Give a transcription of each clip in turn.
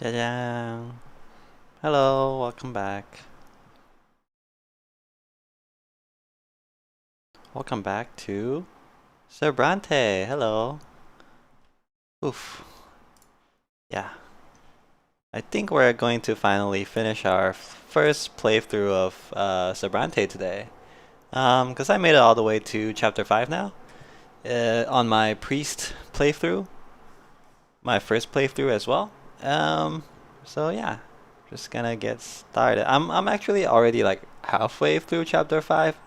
Jajang. Hello, welcome back. Welcome back to Sir Brante. Hello. Oof. Yeah. I think we're going to finally finish our first playthrough of Sir Brante today. Because I made it all the way to chapter 5 now. On my priest playthrough. My first playthrough as well. So yeah. Just gonna get started. I'm actually already like halfway through chapter 5.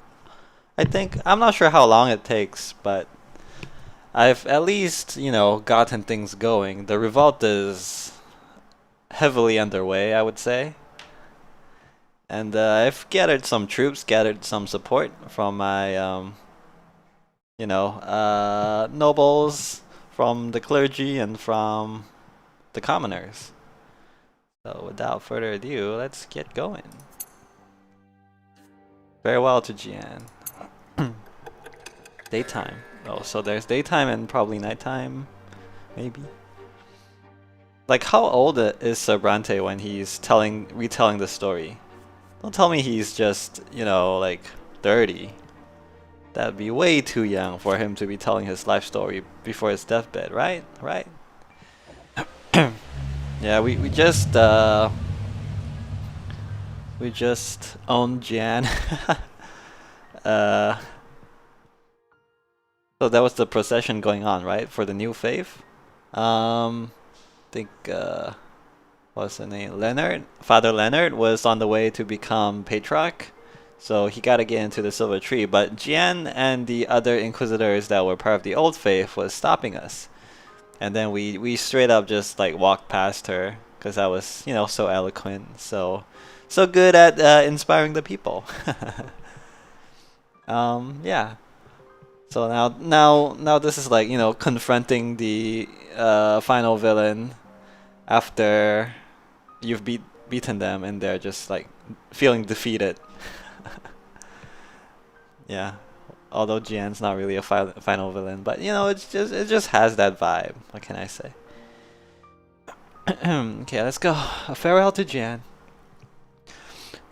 I think I'm not sure how long it takes, but I've at least, gotten things going. The revolt is heavily underway, I would say. And I've gathered some troops, gathered some support from my, nobles, from the clergy, and from the commoners. So without further ado, let's get going. Farewell to Jian. Daytime. Oh, so there's daytime and probably nighttime, maybe. Like, how old is Sir Brante when he's retelling the story? Don't tell me he's just, like 30. That'd be way too young for him to be telling his life story before his deathbed, right? Right? Yeah, we just owned Jan. uh, so that was the procession going on, right? For the new faith. Think what's the name? Leonard? Father Leonard was on the way to become Patriarch, so he got to get into the Silver Tree. But Jian and the other Inquisitors that were part of the Old Faith was stopping us. And then we straight up just like walked past her because I was, so eloquent, so good at inspiring the people. Yeah. So now this is like, confronting the final villain after you've beaten them and they're just like feeling defeated. Yeah. Although Jian's not really a final villain, but it just has that vibe. What can I say? Okay, let's go. A farewell to Jian.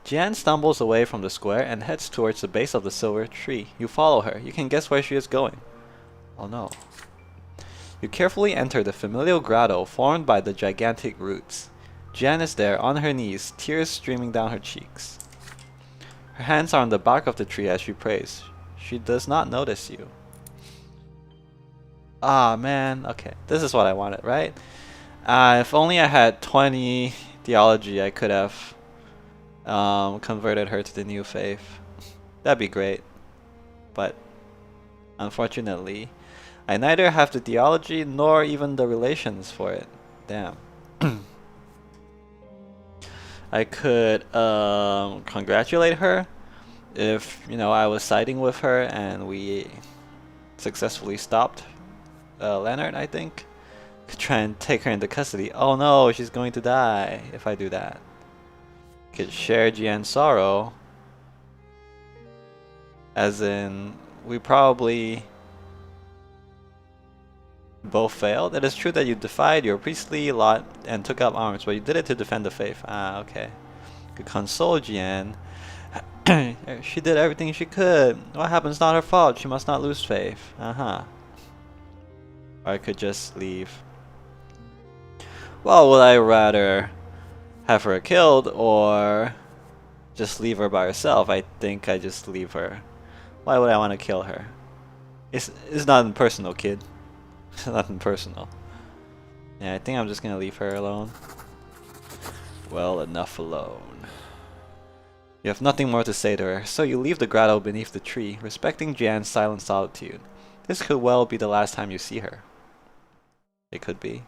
Jian stumbles away from the square and heads towards the base of the silver tree. You follow her. You can guess where she is going. Oh no. You carefully enter the familial grotto formed by the gigantic roots. Jian is there, on her knees, tears streaming down her cheeks. Her hands are on the bark of the tree as she prays. She does not notice you. Ah, man. Okay, this is what I wanted, right? If only I had 20 theology, I could have converted her to the new faith. That'd be great. But unfortunately, I neither have the theology nor even the relations for it. Damn. I could congratulate her if, I was siding with her and we successfully stopped Leonard, I think. Could try and take her into custody. Oh no, she's going to die if I do that. Could share Jian's sorrow. As in, we probably both failed. It is true that you defied your priestly lot and took up arms, but you did it to defend the faith. Ah, okay. Could console Jian. She did everything she could. What happen's not her fault. She must not lose faith. Uh-huh. Or I could just leave. Well, would I rather have her killed or just leave her by herself? I think I just leave her. Why would I want to kill her? It's nothing personal, kid. It's nothing personal. Yeah, I think I'm just gonna leave her alone. Well, enough alone. You have nothing more to say to her, so you leave the grotto beneath the tree, respecting Jan's silent solitude. This could well be the last time you see her. It could be.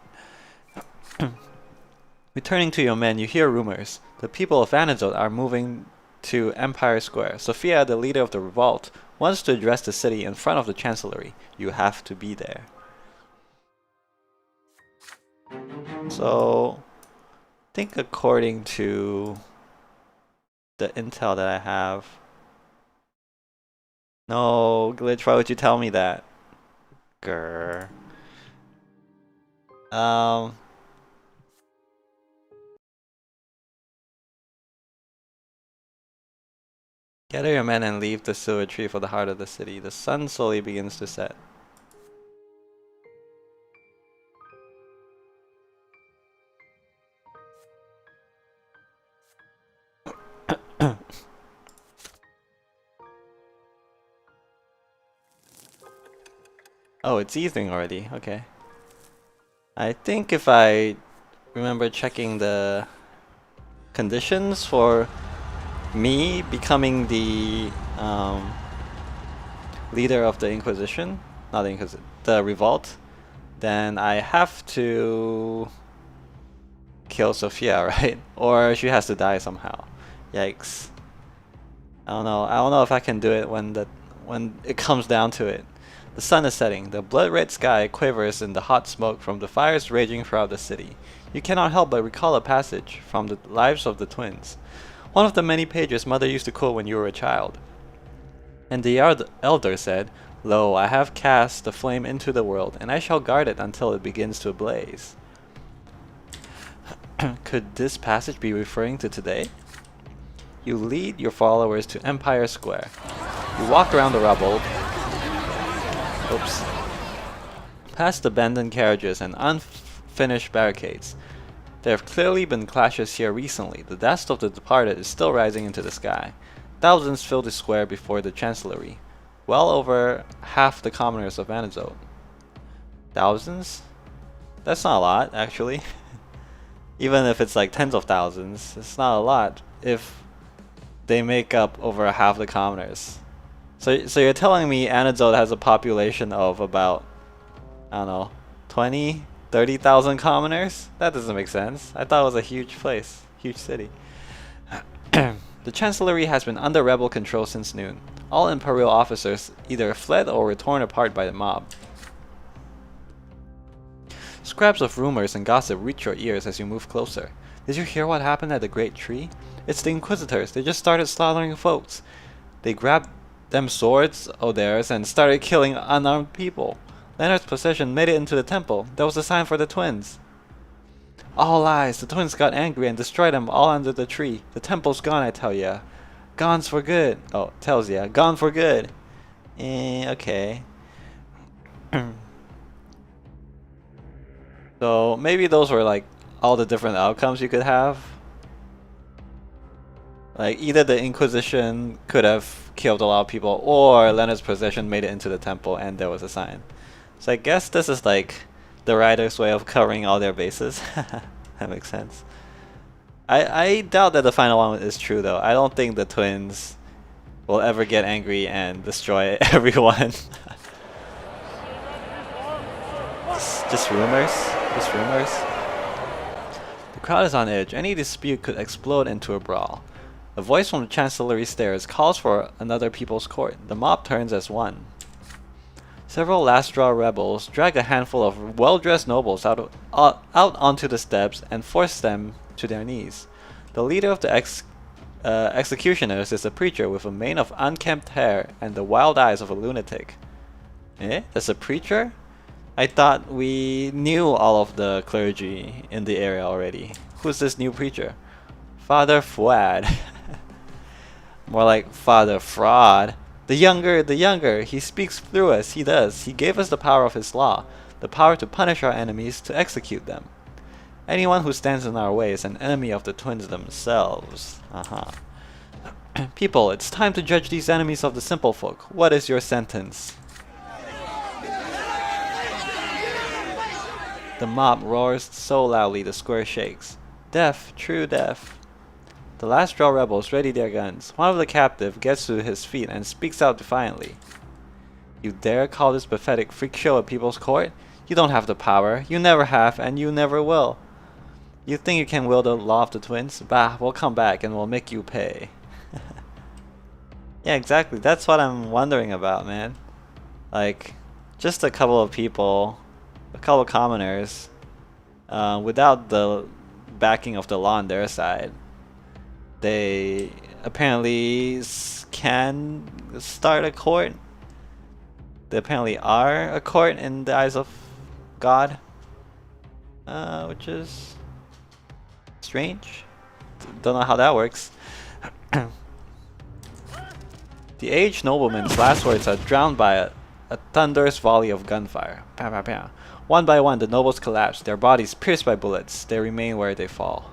Returning to your men, you hear rumors. The people of Vanazot are moving to Empire Square. Sophia, the leader of the revolt, wants to address the city in front of the chancellery. You have to be there. So, I think according to the intel that I have... No, Glitch, why would you tell me that? Grr. Gather your men and leave the silver tree for the heart of the city. The sun slowly begins to set. Oh, it's evening already. Okay. I think if I remember checking the conditions for me becoming the leader of the Inquisition, not the Inquisition, the revolt, then I have to kill Sophia, right? Or she has to die somehow. Yikes. I don't know. I don't know if I can do it when it comes down to it. The sun is setting. The blood-red sky quivers in the hot smoke from the fires raging throughout the city. You cannot help but recall a passage from the lives of the twins. One of the many pages Mother used to quote when you were a child. And the elder said, "Lo, I have cast the flame into the world, and I shall guard it until it begins to blaze." Could this passage be referring to today? You lead your followers to Empire Square. You walk around the rubble, past abandoned carriages and unfinished barricades. There have clearly been clashes here recently. The dust of the departed is still rising into the sky. Thousands fill the square before the chancellery. Well over half the commoners of Anazote. Thousands? That's not a lot, actually. Even if it's like tens of thousands, it's not a lot if they make up over half the commoners. So you're telling me Anazote has a population of about, I don't know, 20, 30,000 commoners? That doesn't make sense. I thought it was a huge place, huge city. The chancellery has been under rebel control since noon. All imperial officers either fled or were torn apart by the mob. Scraps of rumors and gossip reach your ears as you move closer. Did you hear what happened at the Great Tree? It's the Inquisitors. They just started slaughtering folks. They grabbed them swords of theirs and started killing unarmed people. Leonard's possession made it into the temple. That was a sign for the twins. All lies. The twins got angry and destroyed them all under the tree. The temple's gone, I tell ya. Gone's for good. Oh, tells ya. Gone for good. Okay. So maybe those were like all the different outcomes you could have. Like either the Inquisition could have killed a lot of people, or Leonard's possession made it into the temple and there was a sign. So I guess this is like the writer's way of covering all their bases. That makes sense. I doubt that the final one is true though. I don't think the twins will ever get angry and destroy everyone. Just rumors. Just rumors. The crowd is on edge. Any dispute could explode into a brawl. A voice from the chancellery stairs calls for another people's court. The mob turns as one. Several last-straw rebels drag a handful of well-dressed nobles out onto the steps and force them to their knees. The leader of the executioners is a preacher with a mane of unkempt hair and the wild eyes of a lunatic. Eh? That's a preacher? I thought we knew all of the clergy in the area already. Who's this new preacher? Father Fuad. More like Father Fraud. The younger, he speaks through us, he does. He gave us the power of his law, the power to punish our enemies, to execute them. Anyone who stands in our way is an enemy of the twins themselves. People, it's time to judge these enemies of the simple folk. What is your sentence? The mob roars so loudly the square shakes. Deaf, true deaf. The last straw rebels ready their guns. One of the captive gets to his feet and speaks out defiantly. You dare call this pathetic freak show a people's court? You don't have the power. You never have, and you never will. You think you can wield the law of the twins? Bah, we'll come back and we'll make you pay. Yeah, exactly. That's what I'm wondering about, man. Like, just a couple of people, a couple of commoners, without the backing of the law on their side. They apparently can start a court. They apparently are a court in the eyes of God, which is strange. Don't know how that works. The aged nobleman's last words are drowned by a thunderous volley of gunfire. Pow, pow, pow. One by one, the nobles collapse, their bodies pierced by bullets. They remain where they fall.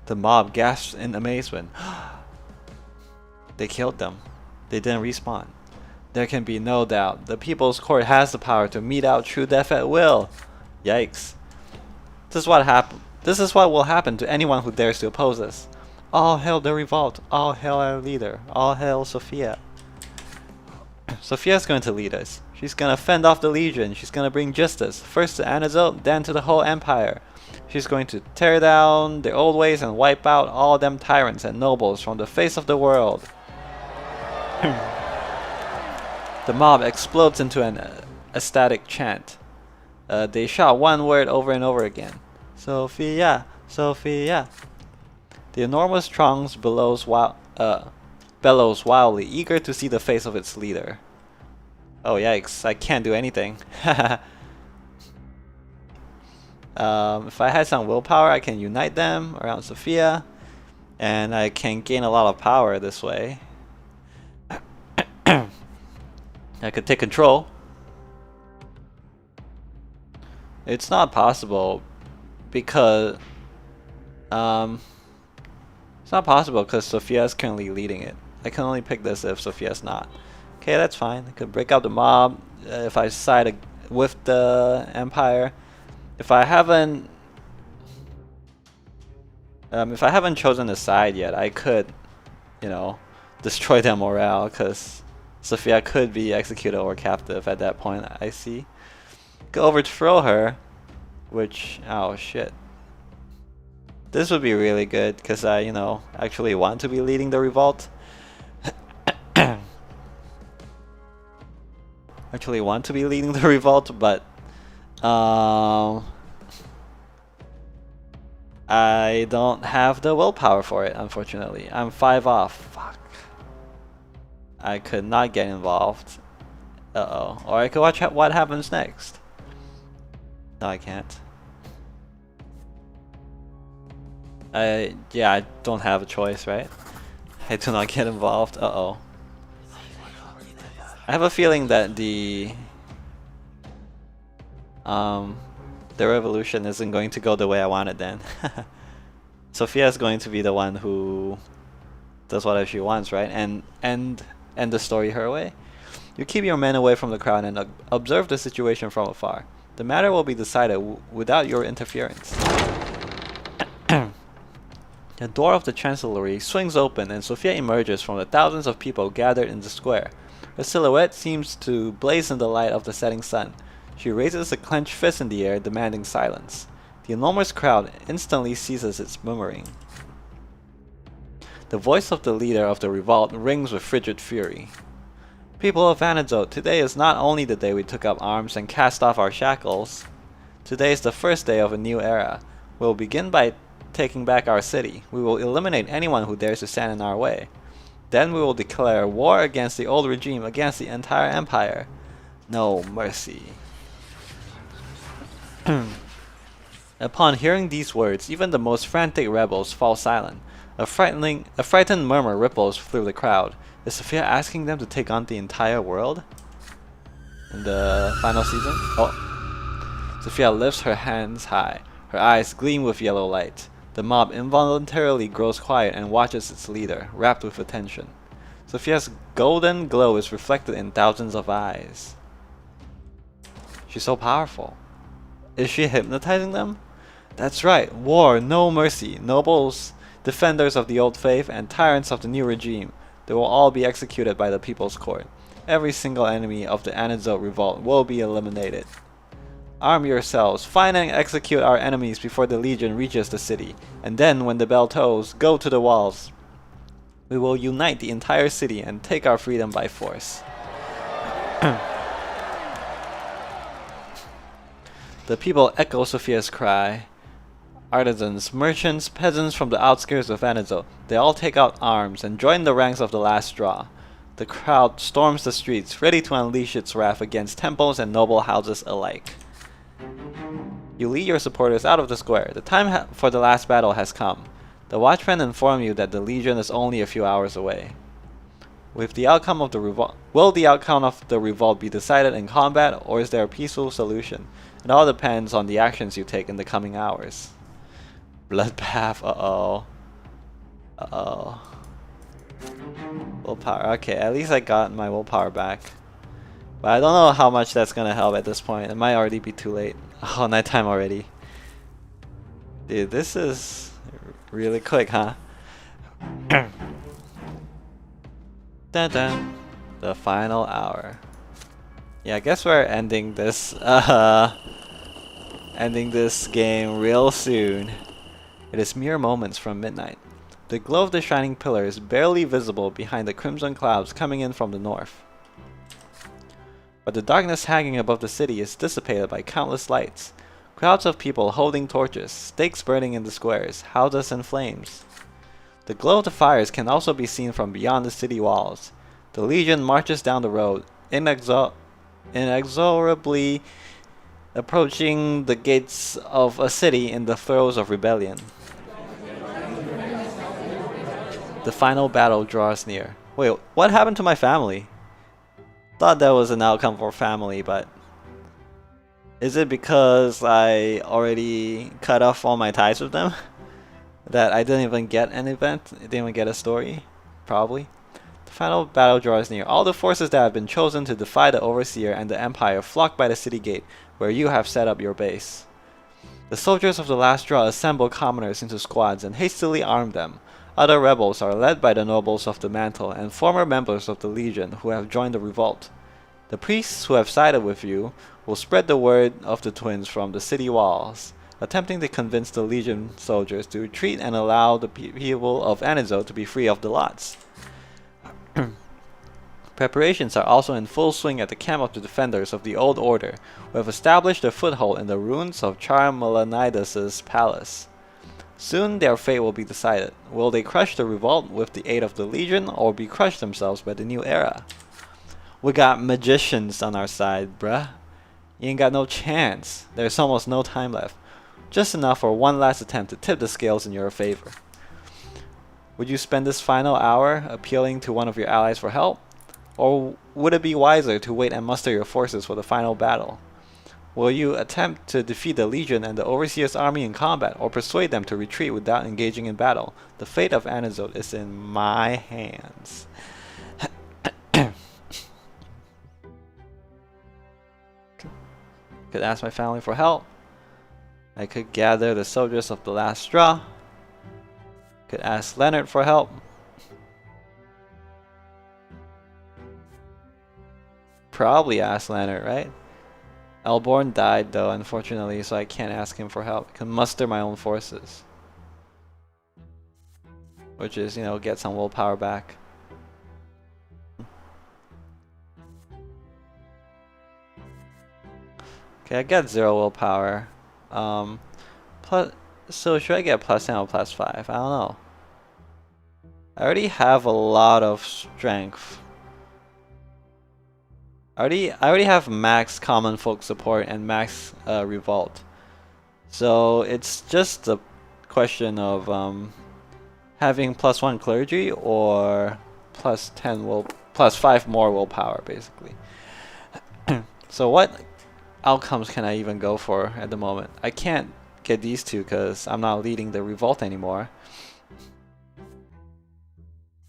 The mob gasps in amazement. They killed them. They didn't respawn. There can be no doubt. The People's Court has the power to mete out true death at will. Yikes. This is what will happen to anyone who dares to oppose us. All hail the revolt. All hail our leader. All hail Sophia. Sophia's going to lead us. She's gonna fend off the Legion. She's gonna bring justice. First to Anazil, then to the whole empire. She's going to tear down the old ways and wipe out all them tyrants and nobles from the face of the world. The mob explodes into an ecstatic chant. They shout one word over and over again. Sophia, Sophia. The enormous throngs bellows wildly, eager to see the face of its leader. Oh yikes, I can't do anything. If I had some willpower, I can unite them around Sophia, and I can gain a lot of power this way. I could take control. It's not possible because Sophia is currently leading it. I can only pick this if Sophia's not. Okay, that's fine. I could break out the mob if I side with the Empire. If I haven't chosen a side yet, I could, you know, destroy their morale because Sophia could be executed or captive at that point. I see. Could overthrow her, which, oh shit. This would be really good because I, you know, actually want to be leading the revolt. Actually want to be leading the revolt, but I don't have the willpower for it, unfortunately. I'm 5 off. Fuck. I could not get involved. Uh-oh. Or I could watch what happens next. No, I can't. Yeah, I don't have a choice, right? I do not get involved. Uh-oh. I have a feeling that the revolution isn't going to go the way I want it then. Sophia is going to be the one who does whatever she wants, right? And end the story her way. You keep your men away from the crowd and observe the situation from afar. The matter will be decided without your interference. The door of the chancellery swings open and Sophia emerges from the thousands of people gathered in the square. Her silhouette seems to blaze in the light of the setting sun. She raises a clenched fist in the air, demanding silence. The enormous crowd instantly ceases its murmuring. The voice of the leader of the revolt rings with frigid fury. People of Anadot, today is not only the day we took up arms and cast off our shackles. Today is the first day of a new era. We will begin by taking back our city. We will eliminate anyone who dares to stand in our way. Then we will declare war against the old regime, against the entire empire. No mercy. Upon hearing these words, even the most frantic rebels fall silent. A frightened murmur ripples through the crowd. Is Sophia asking them to take on the entire world? In the final season? Oh. Sophia lifts her hands high. Her eyes gleam with yellow light. The mob involuntarily grows quiet and watches its leader, rapt with attention. Sophia's golden glow is reflected in thousands of eyes. She's so powerful. Is she hypnotizing them? That's right, war, no mercy. Nobles, defenders of the old faith, and tyrants of the new regime. They will all be executed by the People's Court. Every single enemy of the Anazot revolt will be eliminated. Arm yourselves, find and execute our enemies before the Legion reaches the city, and then when the bell tolls, go to the walls. We will unite the entire city and take our freedom by force. The people echo Sophia's cry. Artisans, merchants, peasants from the outskirts of Anazot, they all take out arms and join the ranks of the last straw. The crowd storms the streets, ready to unleash its wrath against temples and noble houses alike. You lead your supporters out of the square. The time for the last battle has come. The watchmen inform you that the Legion is only a few hours away. With the outcome of the revolt, will the outcome of the revolt be decided in combat, or is there a peaceful solution? It all depends on the actions you take in the coming hours. Bloodbath, uh-oh. Uh-oh. Willpower, okay, at least I got my willpower back. But I don't know how much that's gonna help at this point. It might already be too late. Oh, nighttime already. Dude, this is really quick, huh? Dun dun. The final hour. Yeah, I guess we're ending this game real soon. It is mere moments from midnight. The glow of the shining pillar is barely visible behind the crimson clouds coming in from the north. But the darkness hanging above the city is dissipated by countless lights. Crowds of people holding torches, stakes burning in the squares, houses in flames. The glow of the fires can also be seen from beyond the city walls. The Legion marches down the road, inexorably approaching the gates of a city in the throes of rebellion. The final battle draws near. Wait, what happened to my family? Thought that was an outcome for family, but is it because I already cut off all my ties with them? That I didn't even get an event? I didn't even get a story? Probably. The final battle draws near. All the forces that have been chosen to defy the Overseer and the Empire flock by the city gate, where you have set up your base. The soldiers of the last straw assemble commoners into squads and hastily arm them. Other rebels are led by the nobles of the mantle and former members of the Legion who have joined the revolt. The priests who have sided with you will spread the word of the twins from the city walls, attempting to convince the Legion soldiers to retreat and allow the people of Anizo to be free of the lots. Preparations are also in full swing at the camp of the defenders of the Old Order, who have established a foothold in the ruins of Charmelanidas' palace. Soon their fate will be decided. Will they crush the revolt with the aid of the Legion, or be crushed themselves by the new era? We got magicians on our side, bruh. You ain't got no chance. There's almost no time left. Just enough for one last attempt to tip the scales in your favor. Would you spend this final hour appealing to one of your allies for help? Or would it be wiser to wait and muster your forces for the final battle? Will you attempt to defeat the Legion and the Overseer's army in combat, or persuade them to retreat without engaging in battle? The fate of Anazot is in my hands. Could ask my family for help. I could gather the soldiers of the last straw. Could ask Leonard for help. Probably ask Leonard, right? Elborn died though, unfortunately, so I can't ask him for help. I can muster my own forces. Which is, get some willpower back. Okay, I got 0 willpower. So should I get +10 or +5? I don't know. I already have a lot of strength. I already have max common folk support and max revolt. So it's just a question of having +1 clergy or +5 more willpower, basically. So what outcomes can I even go for at the moment? I can't get these two because I'm not leading the revolt anymore.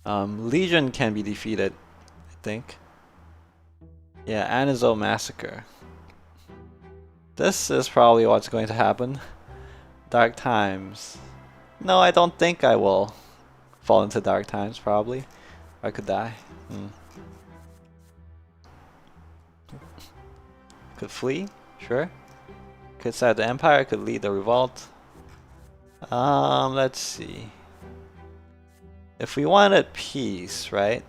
Legion can be defeated, I think. Yeah, Anizo Massacre. This is probably what's going to happen. Dark Times. No, I don't think I will fall into Dark Times, probably. I could die. Could flee, sure. Could side the Empire, could lead the revolt. Let's see. If we wanted peace, right?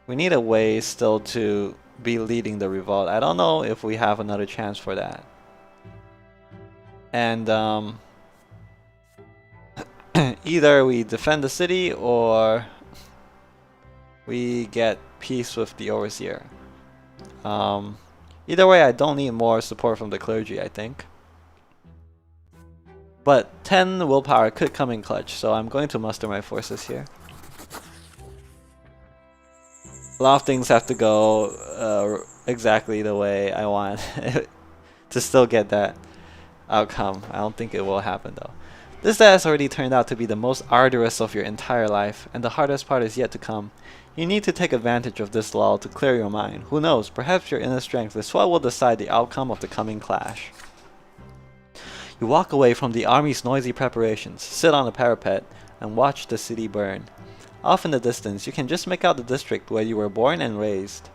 We need a way still to be leading the revolt. I don't know if we have another chance for that. And either we defend the city or we get peace with the Overseer. Either way, I don't need more support from the clergy, I think. But 10 willpower could come in clutch, so I'm going to muster my forces here. A lot of things have to go exactly the way I want to still get that outcome. I don't think it will happen though. This day has already turned out to be the most arduous of your entire life, and the hardest part is yet to come. You need to take advantage of this lull to clear your mind. Who knows, perhaps your inner strength is what will decide the outcome of the coming clash. You walk away from the army's noisy preparations, sit on the parapet, and watch the city burn. Off in the distance, you can just make out the district where you were born and raised.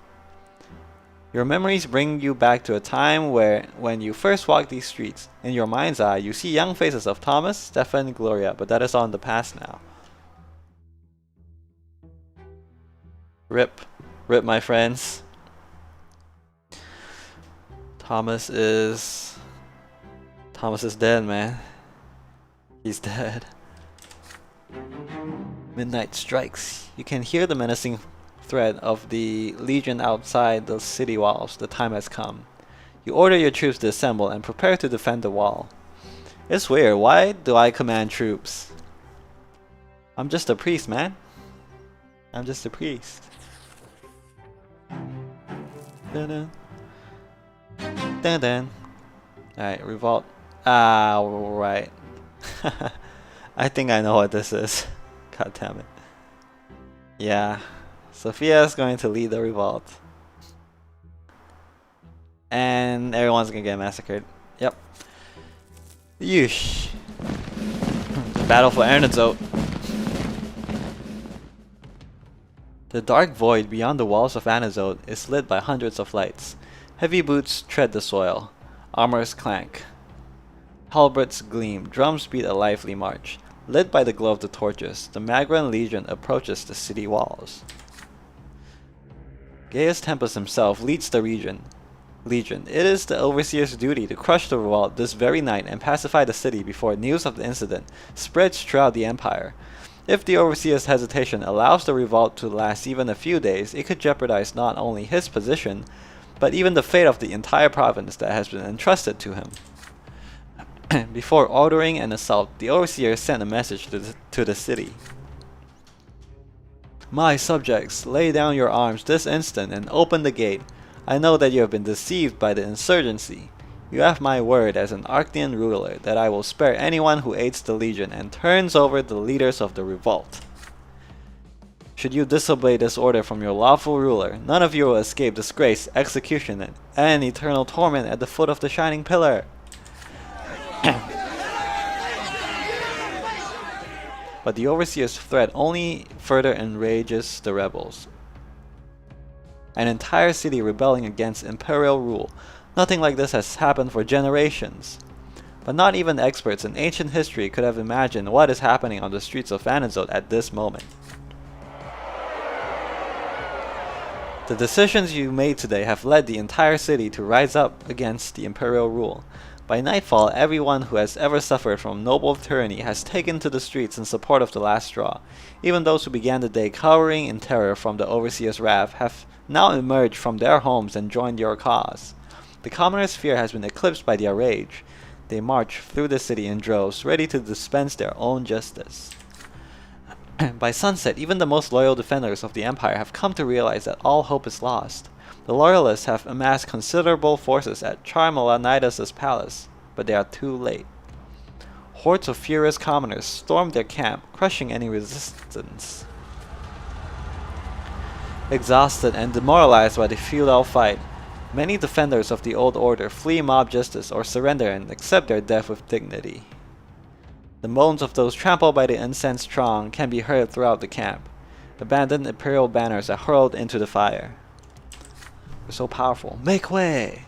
Your memories bring you back to a time when you first walked these streets. In your mind's eye, you see young faces of Thomas, Stefan, and Gloria, but that is all in the past now. Rip. Rip, my friends. Thomas is dead, man. He's dead. Midnight strikes. You can hear the menacing threat of the Legion outside the city walls. The time has come. You order your troops to assemble and prepare to defend the wall. It's weird. Why do I command troops? I'm just a priest, man. I'm just a priest. Dun dun. Dun dun. Alright, revolt. Ah, right. I think I know what this is. God damn it. Yeah. Sophia is going to lead the revolt. And everyone's gonna get massacred. Yep. Yeesh. The battle for Ernadzote. The dark void beyond the walls of Anazote is lit by hundreds of lights. Heavy boots tread the soil. Armors clank. Halberds gleam. Drums beat a lively march. Led by the glow of the torches, the Magran Legion approaches the city walls. Gaius Tempus himself leads the Legion. It is the Overseer's duty to crush the revolt this very night and pacify the city before news of the incident spreads throughout the Empire. If the Overseer's hesitation allows the revolt to last even a few days, it could jeopardize not only his position, but even the fate of the entire province that has been entrusted to him. Before ordering an assault, the Overseer sent a message to the city. My subjects, lay down your arms this instant and open the gate. I know that you have been deceived by the insurgency. You have my word as an Arctian ruler that I will spare anyone who aids the Legion and turns over the leaders of the revolt. Should you disobey this order from your lawful ruler, none of you will escape disgrace, execution, and eternal torment at the foot of the Shining Pillar. But the Overseer's threat only further enrages the rebels. An entire city rebelling against imperial rule. Nothing like this has happened for generations. But not even experts in ancient history could have imagined what is happening on the streets of Anazote at this moment. The decisions you made today have led the entire city to rise up against the imperial rule. By nightfall, everyone who has ever suffered from noble tyranny has taken to the streets in support of the last straw. Even those who began the day cowering in terror from the Overseer's wrath have now emerged from their homes and joined your cause. The commoners' fear has been eclipsed by their rage. They march through the city in droves, ready to dispense their own justice. By sunset, even the most loyal defenders of the Empire have come to realize that all hope is lost. The Loyalists have amassed considerable forces at Charmelanidas' palace, but they are too late. Hordes of furious commoners storm their camp, crushing any resistance. Exhausted and demoralized by the futile fight, many defenders of the old order flee mob justice or surrender and accept their death with dignity. The moans of those trampled by the incensed throng can be heard throughout the camp. Abandoned imperial banners are hurled into the fire. We're so powerful. Make way!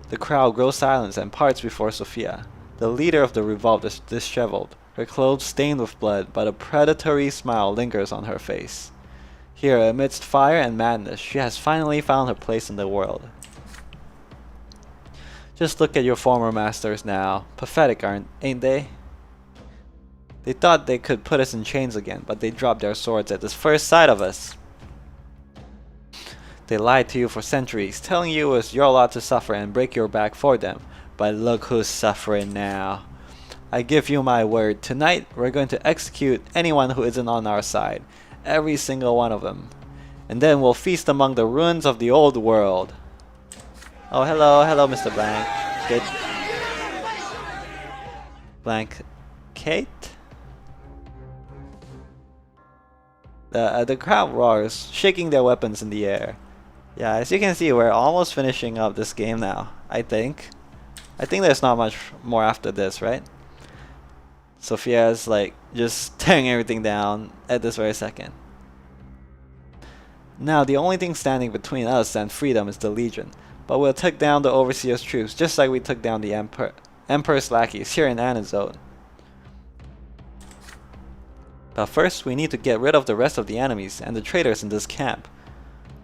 The crowd grows silent and parts before Sophia. The leader of the revolt is disheveled, her clothes stained with blood, but a predatory smile lingers on her face. Here, amidst fire and madness, she has finally found her place in the world. Just look at your former masters now. Pathetic, ain't they? They thought they could put us in chains again, but they dropped their swords at the first sight of us. They lied to you for centuries, telling you it was your lot to suffer and break your back for them. But look who's suffering now. I give you my word, tonight we're going to execute anyone who isn't on our side. Every single one of them. And then we'll feast among the ruins of the old world. Oh, hello, hello, Mr. Blank. Good. Blank Kate? The crowd roars, shaking their weapons in the air. Yeah, as you can see, we're almost finishing up this game now, I think. I think there's not much more after this, right? Sophia's like just tearing everything down at this very second. Now, the only thing standing between us and freedom is the Legion. But we'll take down the Overseer's troops just like we took down the Emperor's lackeys here in Anazone. But first, we need to get rid of the rest of the enemies and the traitors in this camp.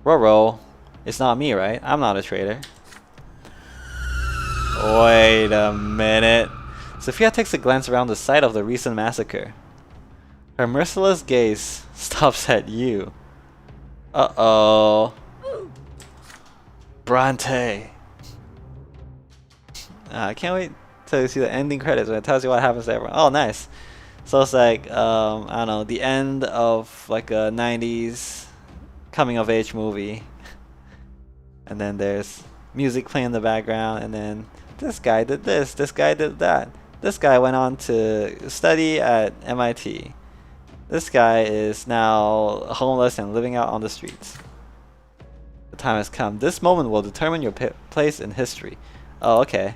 Roro, it's not me, right? I'm not a traitor. Wait a minute. Sophia takes a glance around the site of the recent massacre. Her merciless gaze stops at you. Uh-oh. Brante. I can't wait to see the ending credits when it tells you what happens to everyone. Oh, nice. So it's like, I don't know, the end of like a 90s coming of age movie. And then there's music playing in the background, and then this guy did this, this guy did that. This guy went on to study at MIT. This guy is now homeless and living out on the streets. The time has come. This moment will determine your place in history. Oh, okay.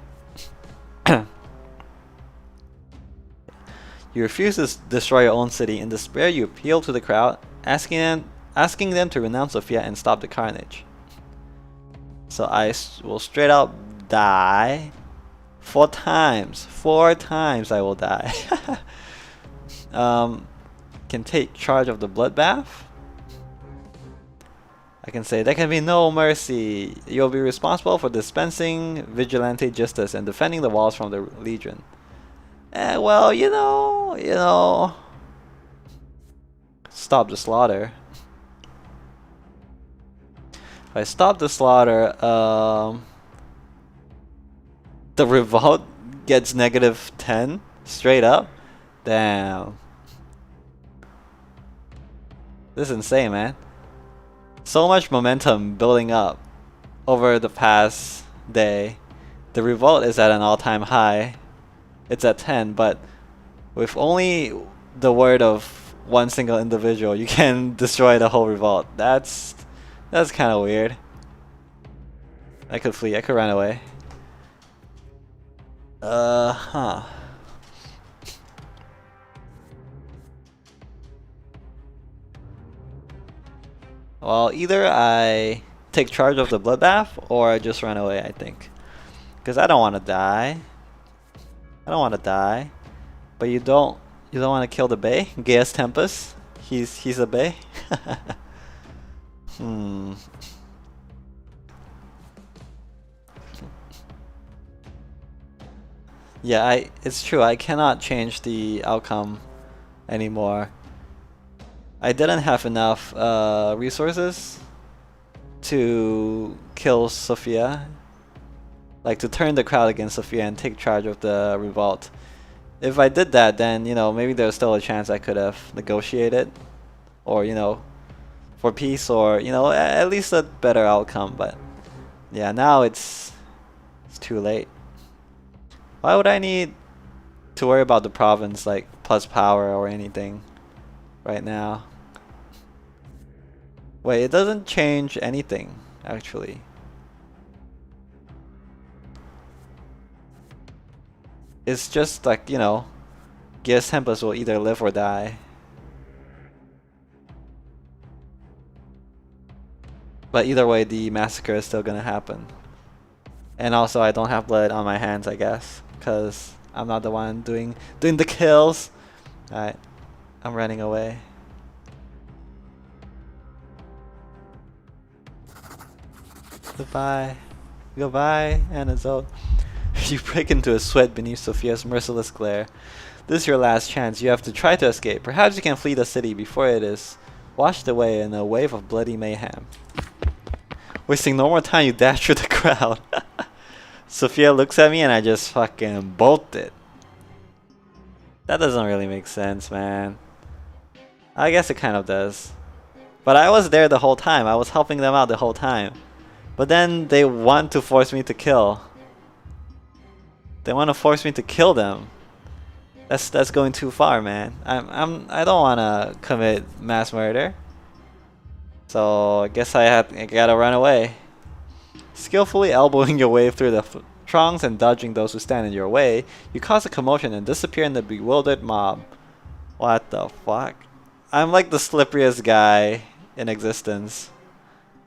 You refuse to destroy your own city. In despair, you appeal to the crowd, asking them to renounce Sophia and stop the carnage. So I will straight up die 4 times. 4 times I will die. Can take charge of the bloodbath. I can say there can be no mercy. You'll be responsible for dispensing vigilante justice and defending the walls from the Legion. Well, you know, stop the slaughter. If I stop the slaughter, the revolt gets -10 straight up. Damn. This is insane, man. So much momentum building up over the past day. The revolt is at an all-time high. It's at 10, but with only the word of one single individual, you can destroy the whole revolt. That's kind of weird. I could flee. I could run away. Huh. Well, either I take charge of the bloodbath or I just run away, I think. Because I don't want to die. I don't want to die. But you don't want to kill the Bay? Gaius Tempest? He's a Bay? Yeah, it's true. I cannot change the outcome anymore. I didn't have enough resources to kill Sophia, like to turn the crowd against Sophia and take charge of the revolt. If I did that, then maybe there's still a chance I could have negotiated, or for peace, or at least a better outcome. But yeah, now it's too late. Why would I need to worry about the province like plus power or anything right now? Wait, it doesn't change anything, actually. It's just like, Gaius Tempest will either live or die. But either way, the massacre is still gonna happen. And also, I don't have blood on my hands, I guess, because I'm not the one doing the kills. Alright, I'm running away. Goodbye. Goodbye, Anazone. You break into a sweat beneath Sophia's merciless glare. This is your last chance. You have to try to escape. Perhaps you can flee the city before it is washed away in a wave of bloody mayhem. Wasting no more time, you dash through the crowd. Sophia looks at me and I just fucking bolt it. That doesn't really make sense, man. I guess it kind of does. But I was there the whole time. I was helping them out the whole time. But then they want to force me to kill. They want to force me to kill them. That's going too far, man. I don't want to commit mass murder. So I guess I gotta run away. Skillfully elbowing your way through the throngs and dodging those who stand in your way, you cause a commotion and disappear in the bewildered mob. What the fuck? I'm like the slipperiest guy in existence.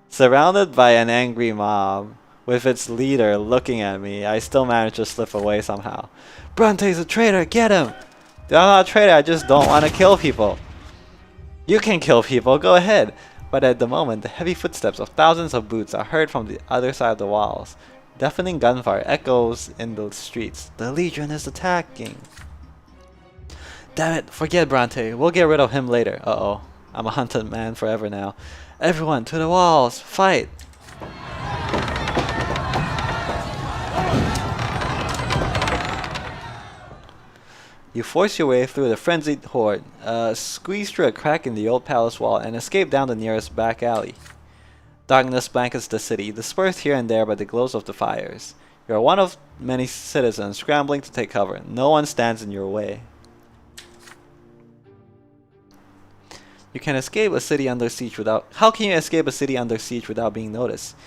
Surrounded by an angry mob, with its leader looking at me, I still manage to slip away somehow. Brante's a traitor, get him! Dude, I'm not a traitor, I just don't want to kill people. You can kill people, go ahead. But at the moment, the heavy footsteps of thousands of boots are heard from the other side of the walls. Deafening gunfire echoes in the streets. The Legion is attacking. Damn it, forget Brante. We'll get rid of him later. Uh-oh. I'm a hunted man forever now. Everyone, to the walls! Fight! You force your way through the frenzied horde, squeeze through a crack in the old palace wall, and escape down the nearest back alley. Darkness blankets the city, dispersed here and there by the glows of the fires. You are one of many citizens scrambling to take cover. No one stands in your way. You can escape a city under siege without... How can you escape a city under siege without being noticed?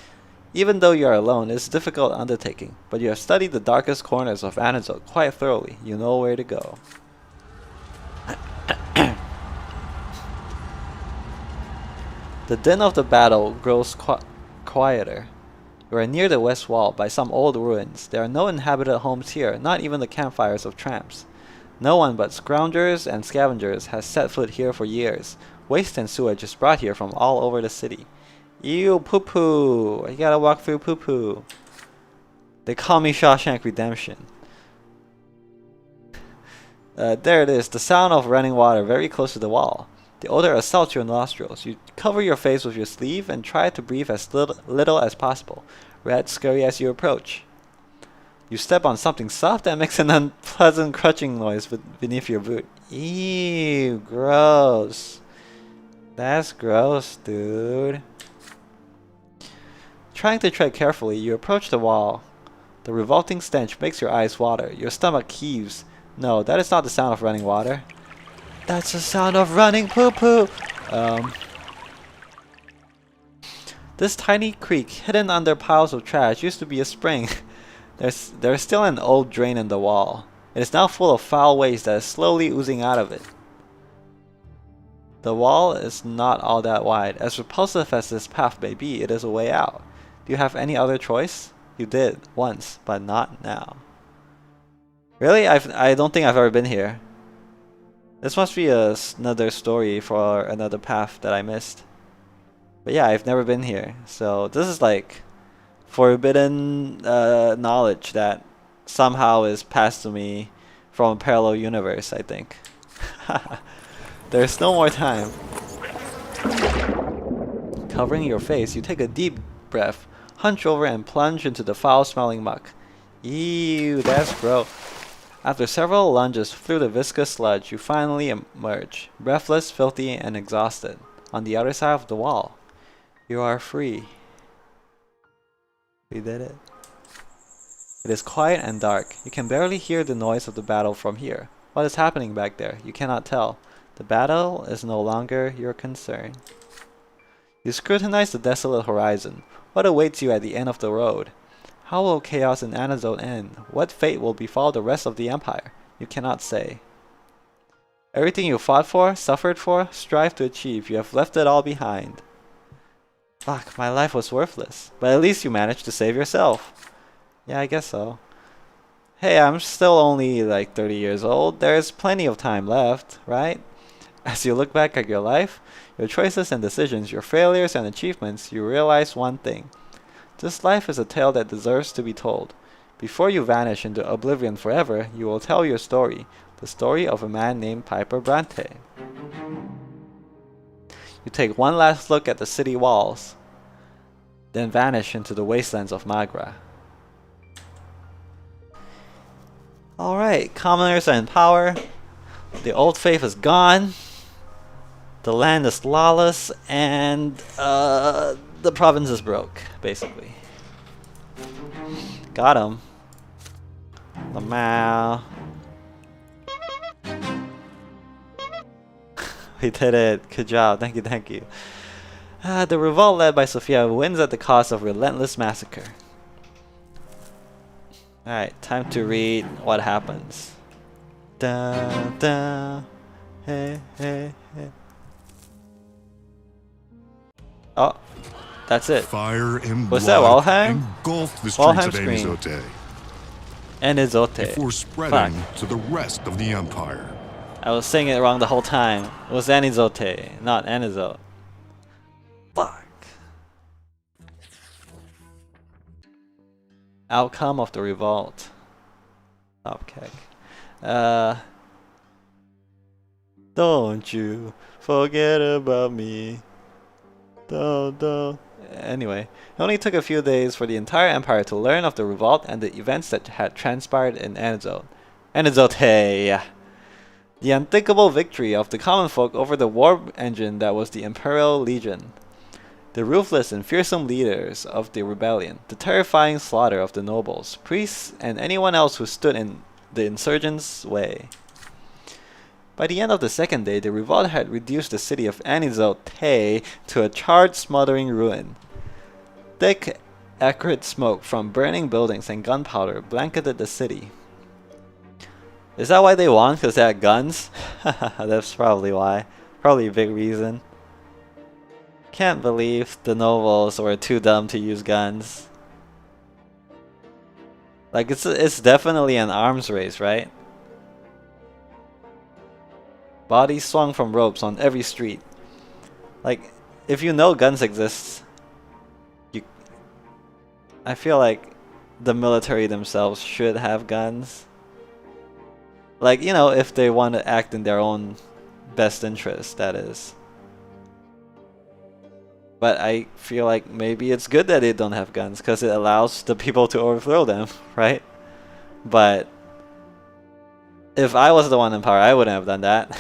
Even though you are alone, it is a difficult undertaking, but you have studied the darkest corners of Anazot quite thoroughly. You know where to go. The din of the battle grows quieter. You are near the west wall by some old ruins. There are no inhabited homes here, not even the campfires of tramps. No one but scroungers and scavengers has set foot here for years. Waste and sewage is brought here from all over the city. Ew, poo-poo! I gotta walk through poo-poo. They call me Shawshank Redemption. There it is, the sound of running water very close to the wall. The odor assaults your nostrils. You cover your face with your sleeve and try to breathe as little as possible. Rats scurry as you approach. You step on something soft that makes an unpleasant crunching noise beneath your boot. Ew, gross. That's gross, dude. Trying to tread carefully, you approach the wall. The revolting stench makes your eyes water. Your stomach heaves. No, that is not the sound of running water. That's the sound of running poo-poo! This tiny creek, hidden under piles of trash, used to be a spring. There's still an old drain in the wall. It is now full of foul waste that is slowly oozing out of it. The wall is not all that wide. As repulsive as this path may be, it is a way out. Do you have any other choice? You did, once, but not now. Really? I don't think I've ever been here. This must be another story for another path that I missed. But yeah, I've never been here. So this is like forbidden knowledge that somehow is passed to me from a parallel universe, I think. There's no more time. Covering your face, you take a deep breath, hunch over and plunge into the foul-smelling muck. Ew, that's gross. After several lunges through the viscous sludge, you finally emerge, breathless, filthy, and exhausted, on the other side of the wall. You are free. We did it. It is quiet and dark. You can barely hear the noise of the battle from here. What is happening back there? You cannot tell. The battle is no longer your concern. You scrutinize the desolate horizon. What awaits you at the end of the road? How will chaos in Anazot end? What fate will befall the rest of the Empire? You cannot say. Everything you fought for, suffered for, strived to achieve, you have left it all behind. Fuck, my life was worthless. But at least you managed to save yourself. Yeah, I guess so. Hey, I'm still only like 30 years old. There's plenty of time left, right? As you look back at your life, your choices and decisions, your failures and achievements, you realize one thing. This life is a tale that deserves to be told. Before you vanish into oblivion forever, you will tell your story, the story of a man named Piper Brante. You take one last look at the city walls, then vanish into the wastelands of Magra. Alright, commoners are in power. The old faith is gone. The land is lawless, and the province is broke, basically. Got him. Lamau. We did it. Good job. Thank you, thank you. The revolt led by Sophia wins at the cost of relentless massacre. Alright, time to read what happens. Da da. Hey, hey, hey. Oh, that's it. Fire and What's that, blood Walheim? engulfed the streets Walheim of screen. Anizote Anizote. before spreading to the rest of the empire. I was saying it wrong the whole time. It was Anizote, not Anizote. Fuck. Outcome of the revolt. Okay. Don't you forget about me. Don't. Anyway, it only took a few days for the entire empire to learn of the revolt and the events that had transpired in Anizote. Anizote! The unthinkable victory of the common folk over the war engine that was the Imperial Legion. The ruthless and fearsome leaders of the rebellion. The terrifying slaughter of the nobles, priests, and anyone else who stood in the insurgents' way. By the end of the second day, the revolt had reduced the city of Anizote to a charred, smothering ruin. Thick, acrid smoke from burning buildings and gunpowder blanketed the city. Is that why they won? Because they had guns? That's probably why. Probably a big reason. Can't believe the nobles were too dumb to use guns. Like, it's definitely an arms race, right? Bodies swung from ropes on every street. Like, if you know guns exist, I feel like the military themselves should have guns. Like, you know, if they want to act in their own best interest, that is. But I feel like maybe it's good that they don't have guns, because it allows the people to overthrow them, right? But if I was the one in power, I wouldn't have done that.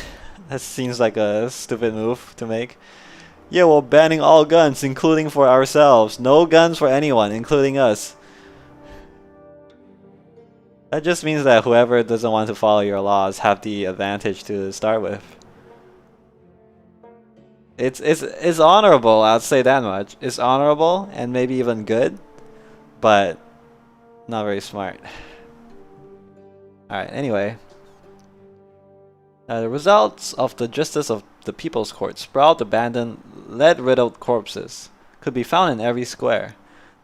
That seems like a stupid move to make. Yeah, we're banning all guns, including for ourselves. No guns for anyone, including us. That just means that whoever doesn't want to follow your laws have the advantage to start with. It's honorable, I'll say that much. It's honorable and maybe even good, but not very smart. Alright, anyway. The results of the Justice of the People's Court, sprawled, abandoned, lead-riddled corpses, could be found in every square.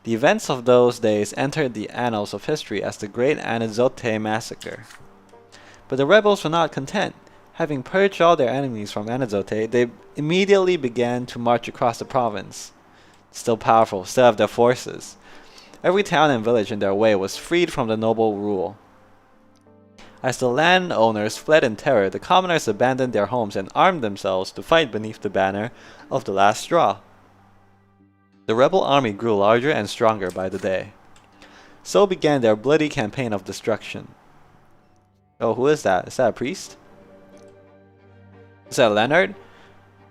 The events of those days entered the annals of history as the Great Anizote Massacre. But the rebels were not content. Having purged all their enemies from Anizote, they immediately began to march across the province. Still powerful, still have their forces. Every town and village in their way was freed from the noble rule. As the landowners fled in terror, the commoners abandoned their homes and armed themselves to fight beneath the banner of the last straw. The rebel army grew larger and stronger by the day. So began their bloody campaign of destruction. Oh, who is that? Is that a priest? Is that Leonard?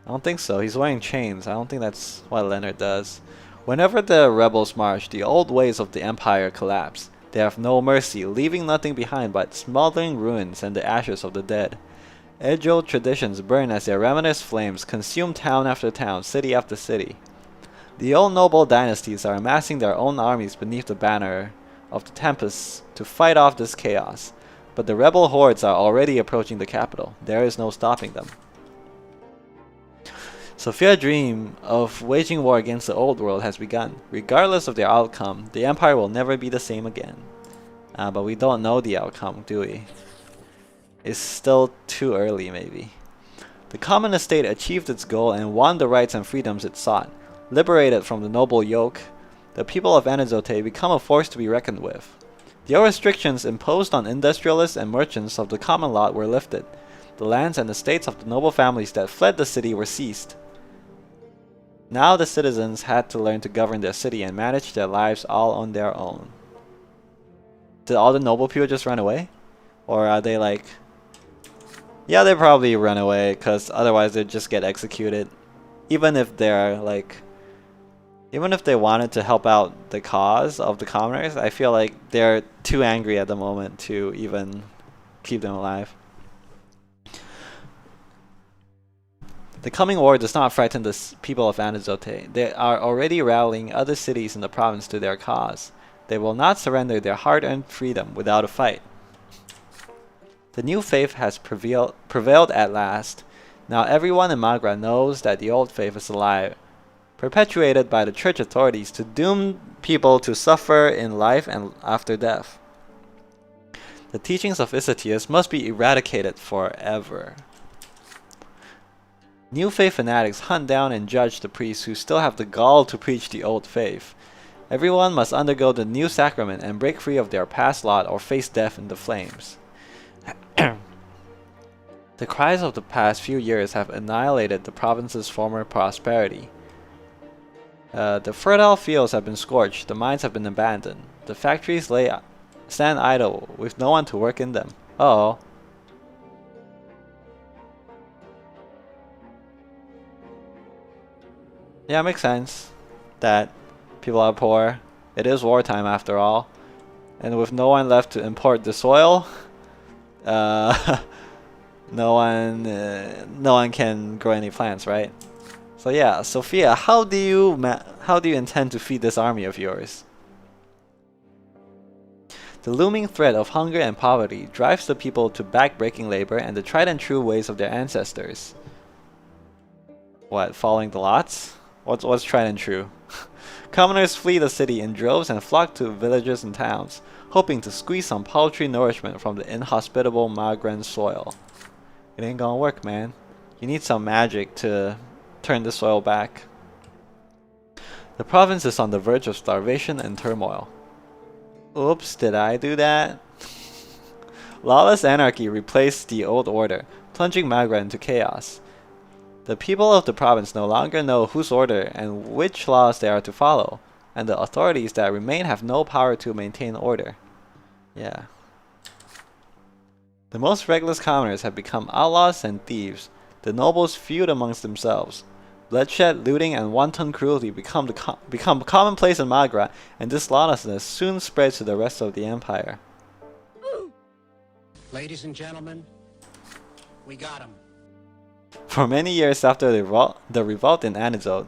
I don't think so. He's wearing chains. I don't think that's what Leonard does. Whenever the rebels march, the old ways of the empire collapse. They have no mercy, leaving nothing behind but smoldering ruins and the ashes of the dead. Age-old traditions burn as their ravenous flames consume town after town, city after city. The old noble dynasties are amassing their own armies beneath the banner of the Tempests to fight off this chaos. But the rebel hordes are already approaching the capital. There is no stopping them. Sophia's dream of waging war against the old world has begun. Regardless of their outcome, the empire will never be the same again. But we don't know the outcome, do we? It's still too early, maybe. The common estate achieved its goal and won the rights and freedoms it sought. Liberated from the noble yoke, the people of Anizote become a force to be reckoned with. The old restrictions imposed on industrialists and merchants of the common lot were lifted. The lands and estates of the noble families that fled the city were seized. Now the citizens had to learn to govern their city and manage their lives all on their own. Did all the noble people just run away? Or are they like... Yeah, they probably run away, because otherwise they'd just get executed. Even if they're like, even if they wanted to help out the cause of the commoners, I feel like they're too angry at the moment to even keep them alive. The coming war does not frighten the people of Anazote. They are already rallying other cities in the province to their cause. They will not surrender their hard-earned freedom without a fight. The new faith has prevailed at last. Now everyone in Magra knows that the old faith is alive, perpetuated by the church authorities to doom people to suffer in life and after death. The teachings of Isatius must be eradicated forever. New faith fanatics hunt down and judge the priests who still have the gall to preach the old faith. Everyone must undergo the new sacrament and break free of their past lot or face death in the flames. The cries of the past few years have annihilated the province's former prosperity. The fertile fields have been scorched, the mines have been abandoned. The factories stand idle, with no one to work in them. Uh-oh. Yeah, it makes sense that people are poor. It is wartime after all. And with no one left to import the soil, no one can grow any plants, right? So yeah, Sophia, how do you intend to feed this army of yours? The looming threat of hunger and poverty drives the people to back-breaking labor and the tried and true ways of their ancestors. What, following the lots? What's tried and true? Commoners flee the city in droves and flock to villages and towns, hoping to squeeze some paltry nourishment from the inhospitable Magran soil. It ain't gonna work, man. You need some magic to turn the soil back. The province is on the verge of starvation and turmoil. Oops, did I do that? Lawless anarchy replaced the old order, plunging Magra into chaos. The people of the province no longer know whose order and which laws they are to follow, and the authorities that remain have no power to maintain order. Yeah. The most reckless commoners have become outlaws and thieves. The nobles feud amongst themselves. Bloodshed, looting, and wanton cruelty become commonplace in Magra, and this lawlessness soon spreads to the rest of the empire. Ladies and gentlemen, we got him. For many years after the revolt in Anazote,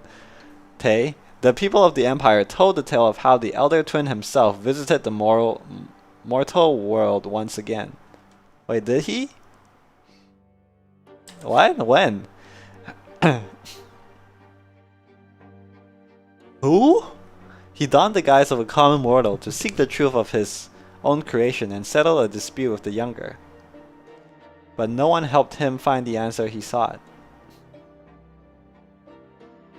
the people of the empire told the tale of how the Elder Twin himself visited the mortal world once again. Wait, did he? What? When? Who? He donned the guise of a common mortal to seek the truth of his own creation and settle a dispute with the younger. But no one helped him find the answer he sought.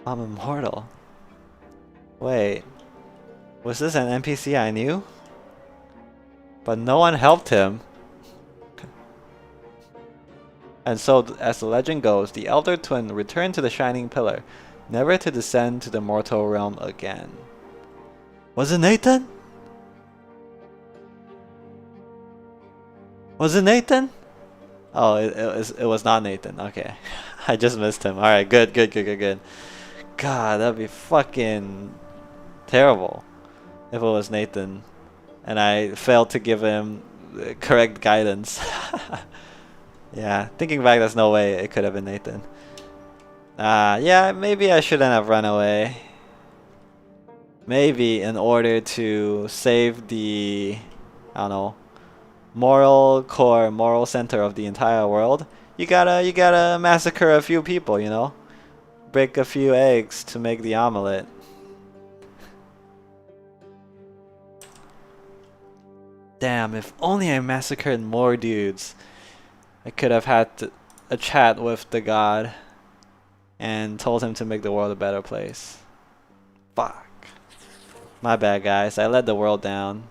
I'm immortal. Wait, was this an NPC I knew? But no one helped him. And so, as the legend goes, the Elder Twin returned to the Shining Pillar, never to descend to the mortal realm again. Was it Nathan? Was it Nathan? Oh, it was not Nathan. Okay. I just missed him. Alright, good. God, that'd be fucking terrible if it was Nathan and I failed to give him correct guidance. Yeah, thinking back, there's no way it could have been Nathan. Yeah, maybe I shouldn't have run away. Maybe in order to save the, I don't know, moral center of the entire world, you gotta massacre a few people, you know? Break a few eggs to make the omelet. Damn, if only I massacred more dudes. I could have had a chat with the god and told him to make the world a better place. Fuck. My bad, guys. I let the world down.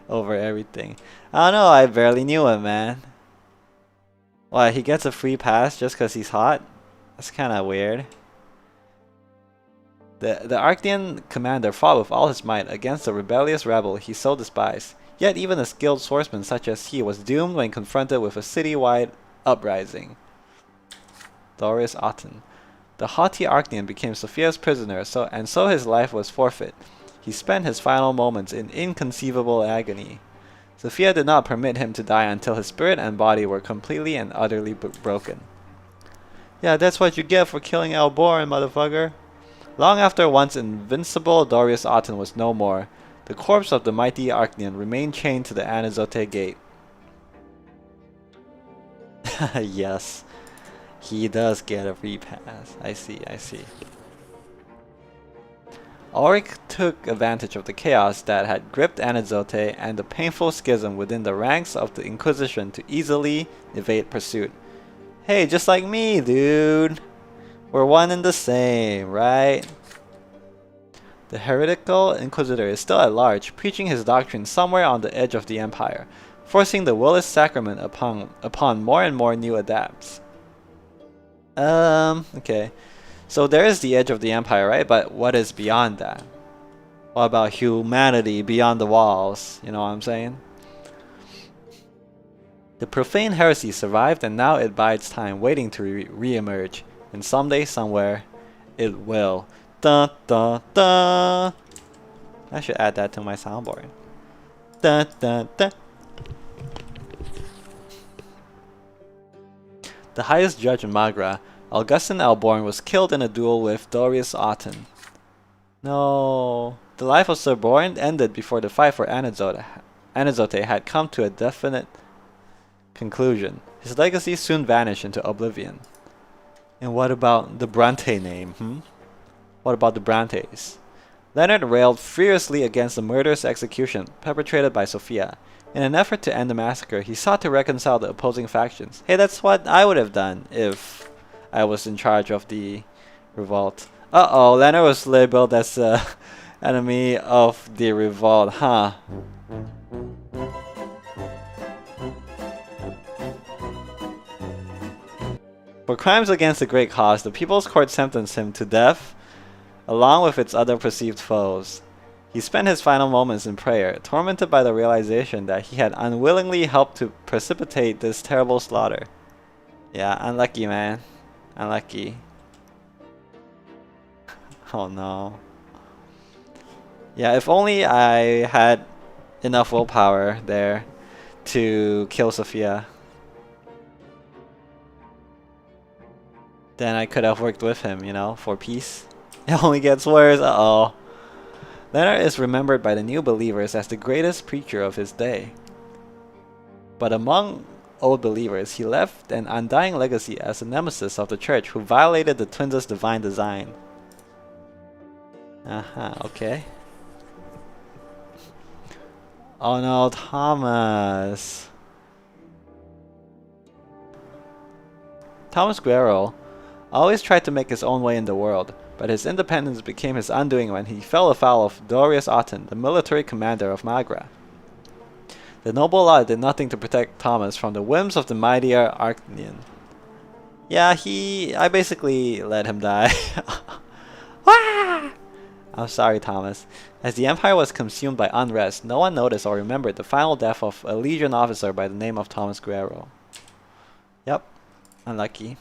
Over everything. I don't know, I barely knew him, man. What, he gets a free pass just because he's hot? That's kinda weird. The Arctian commander fought with all his might against the rebellious rebel he so despised. Yet even a skilled swordsman such as he was doomed when confronted with a city-wide uprising. Darius Aten. The haughty Archnean became Sophia's prisoner, and so his life was forfeit. He spent his final moments in inconceivable agony. Sophia did not permit him to die until his spirit and body were completely and utterly broken. Yeah, that's what you get for killing Alborn, motherfucker. Long after once invincible Darius Aten was no more, the corpse of the mighty Archnean remained chained to the Anizote gate. Yes, he does get a free pass. I see, I see. Ulrich took advantage of the chaos that had gripped Anizote and the painful schism within the ranks of the Inquisition to easily evade pursuit. Hey, just like me, dude. We're one and the same, right? The heretical Inquisitor is still at large, preaching his doctrine somewhere on the edge of the Empire, forcing the Willis Sacrament upon more and more new adepts. Okay. So there is the edge of the Empire, right? But what is beyond that? What about humanity beyond the walls? You know what I'm saying? The profane heresy survived, and now it bides time, waiting to re-emerge. And someday, somewhere, it will. Dun dun dun! I should add that to my soundboard. Dun dun dun! The highest judge in Magra, Augustin Alborn, was killed in a duel with Darius Aten. No. The life of Sir Born ended before the fight for Anizote had come to a definite conclusion. His legacy soon vanished into oblivion. And what about the Brante name, What about the Brantes? Leonard railed furiously against the murderous execution perpetrated by Sophia. In an effort to end the massacre, he sought to reconcile the opposing factions. Hey, that's what I would have done if I was in charge of the revolt. Uh-oh, Leonard was labeled as the enemy of the revolt, huh? For crimes against the great cause, the People's Court sentenced him to death, along with its other perceived foes. He spent his final moments in prayer, tormented by the realization that he had unwillingly helped to precipitate this terrible slaughter. Yeah, unlucky, man. Unlucky. Oh no. Yeah, if only I had enough willpower there to kill Sophia. Then I could have worked with him, you know, for peace. It only gets worse, uh-oh. Leonard is remembered by the new believers as the greatest preacher of his day. But among old believers, he left an undying legacy as a nemesis of the church who violated the twins' divine design. Okay. Oh no, Thomas. Thomas Guerrero always tried to make his own way in the world, but his independence became his undoing when he fell afoul of Darius Aten, the military commander of Magra. The noble law did nothing to protect Thomas from the whims of the mightier Archnean. Yeah, I basically let him die. I'm sorry, Thomas. As the Empire was consumed by unrest, no one noticed or remembered the final death of a Legion officer by the name of Thomas Guerrero. Yep, unlucky.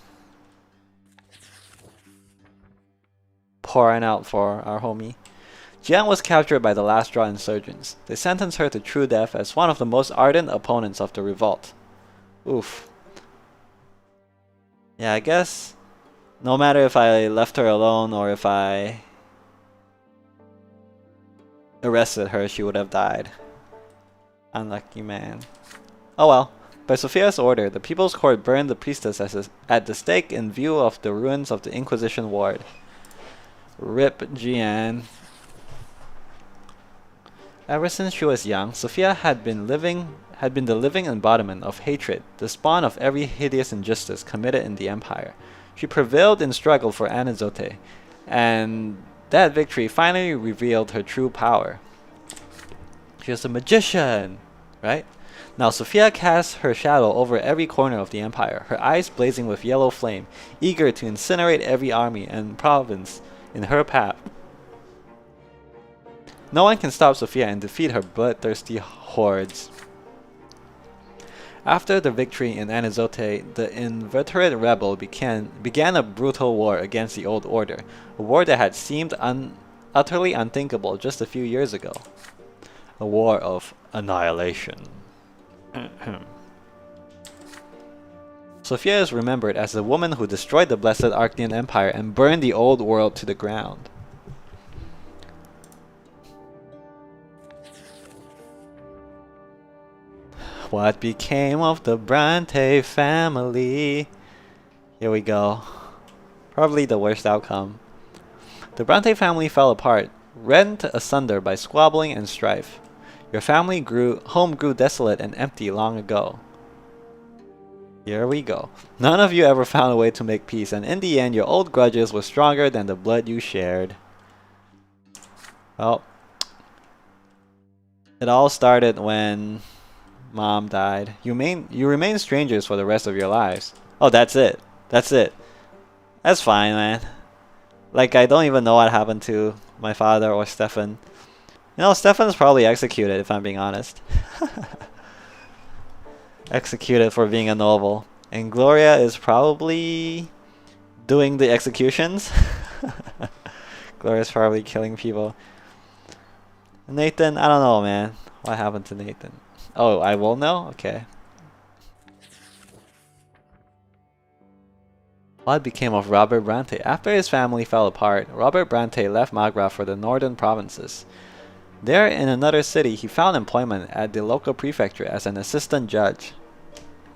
Pouring out for our homie. Jian was captured by the Last Straw insurgents. They sentenced her to true death as one of the most ardent opponents of the revolt. Oof. Yeah, I guess no matter if I left her alone or if I arrested her, she would have died. Unlucky man. Oh well. By Sophia's order, the People's Court burned the priestess at the stake in view of the ruins of the Inquisition ward. Rip Jian. Ever since she was young, Sophia had been the living embodiment of hatred, the spawn of every hideous injustice committed in the Empire. She prevailed in struggle for Anizote, and that victory finally revealed her true power. She was a magician, right? Now Sophia casts her shadow over every corner of the Empire, her eyes blazing with yellow flame, eager to incinerate every army and province in her path. No one can stop Sophia and defeat her bloodthirsty hordes. After the victory in Anizote, the inveterate rebel began a brutal war against the old order, a war that had seemed utterly unthinkable just a few years ago. A war of annihilation. Sophia is remembered as the woman who destroyed the Blessed Archean Empire and burned the old world to the ground. What became of the Brante family? Here we go. Probably the worst outcome. The Brante family fell apart, rent asunder by squabbling and strife. Your home grew desolate and empty long ago. Here we go. None of you ever found a way to make peace, and in the end your old grudges were stronger than the blood you shared. Well, it all started when Mom died. You remain strangers for the rest of your lives. Oh, that's it. That's it. That's fine, man. Like, I don't even know what happened to my father or Stefan. You know, Stefan's probably executed, if I'm being honest. Executed for being a noble. And Gloria is probably doing the executions. Gloria's probably killing people. Nathan, I don't know, man. What happened to Nathan? Oh, I will know? Okay. What became of Robert Brante? After his family fell apart, Robert Brante left Magra for the northern provinces. There, in another city, he found employment at the local prefecture as an assistant judge.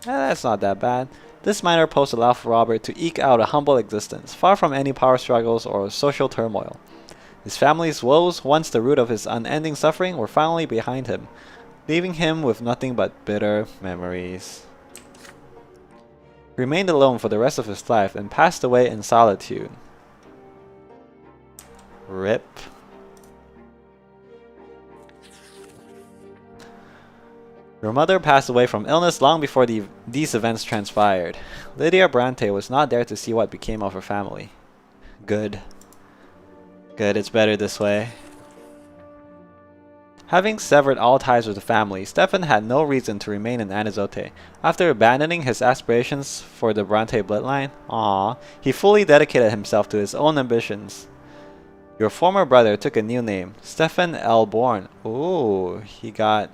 That's not that bad. This minor post allowed for Robert to eke out a humble existence, far from any power struggles or social turmoil. His family's woes, once the root of his unending suffering, were finally behind him, leaving him with nothing but bitter memories. He remained alone for the rest of his life and passed away in solitude. RIP. Your mother passed away from illness long before these events transpired. Lydia Brante was not there to see what became of her family. Good. Good, it's better this way. Having severed all ties with the family, Stefan had no reason to remain in Anizote. After abandoning his aspirations for the Brante bloodline, he fully dedicated himself to his own ambitions. Your former brother took a new name, Stefan Elborn. Ooh, he got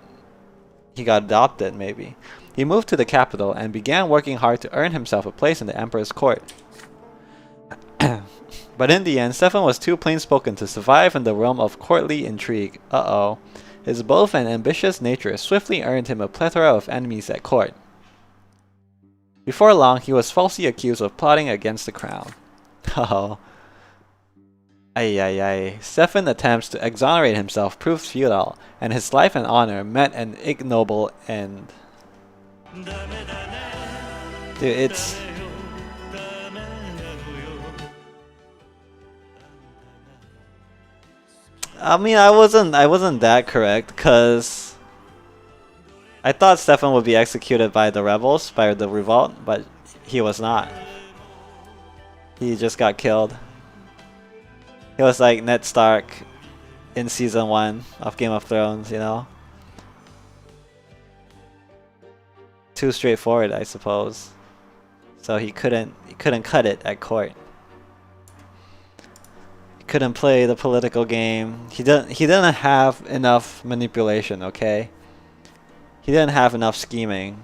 adopted, maybe. He moved to the capital and began working hard to earn himself a place in the emperor's court. But in the end, Stefan was too plain-spoken to survive in the realm of courtly intrigue. His bold and ambitious nature swiftly earned him a plethora of enemies at court. Before long, he was falsely accused of plotting against the crown. Stefan's attempts to exonerate himself proved futile, and his life and honor met an ignoble end. Dude, it's... I mean, I wasn't that correct, cause I thought Stefan would be executed by the rebels, by the revolt, but he was not. He just got killed. He was like Ned Stark in season 1 of Game of Thrones, you know? Too straightforward, I suppose. So he couldn't cut it at court. Couldn't play the political game. He didn't have enough manipulation, okay? He didn't have enough scheming.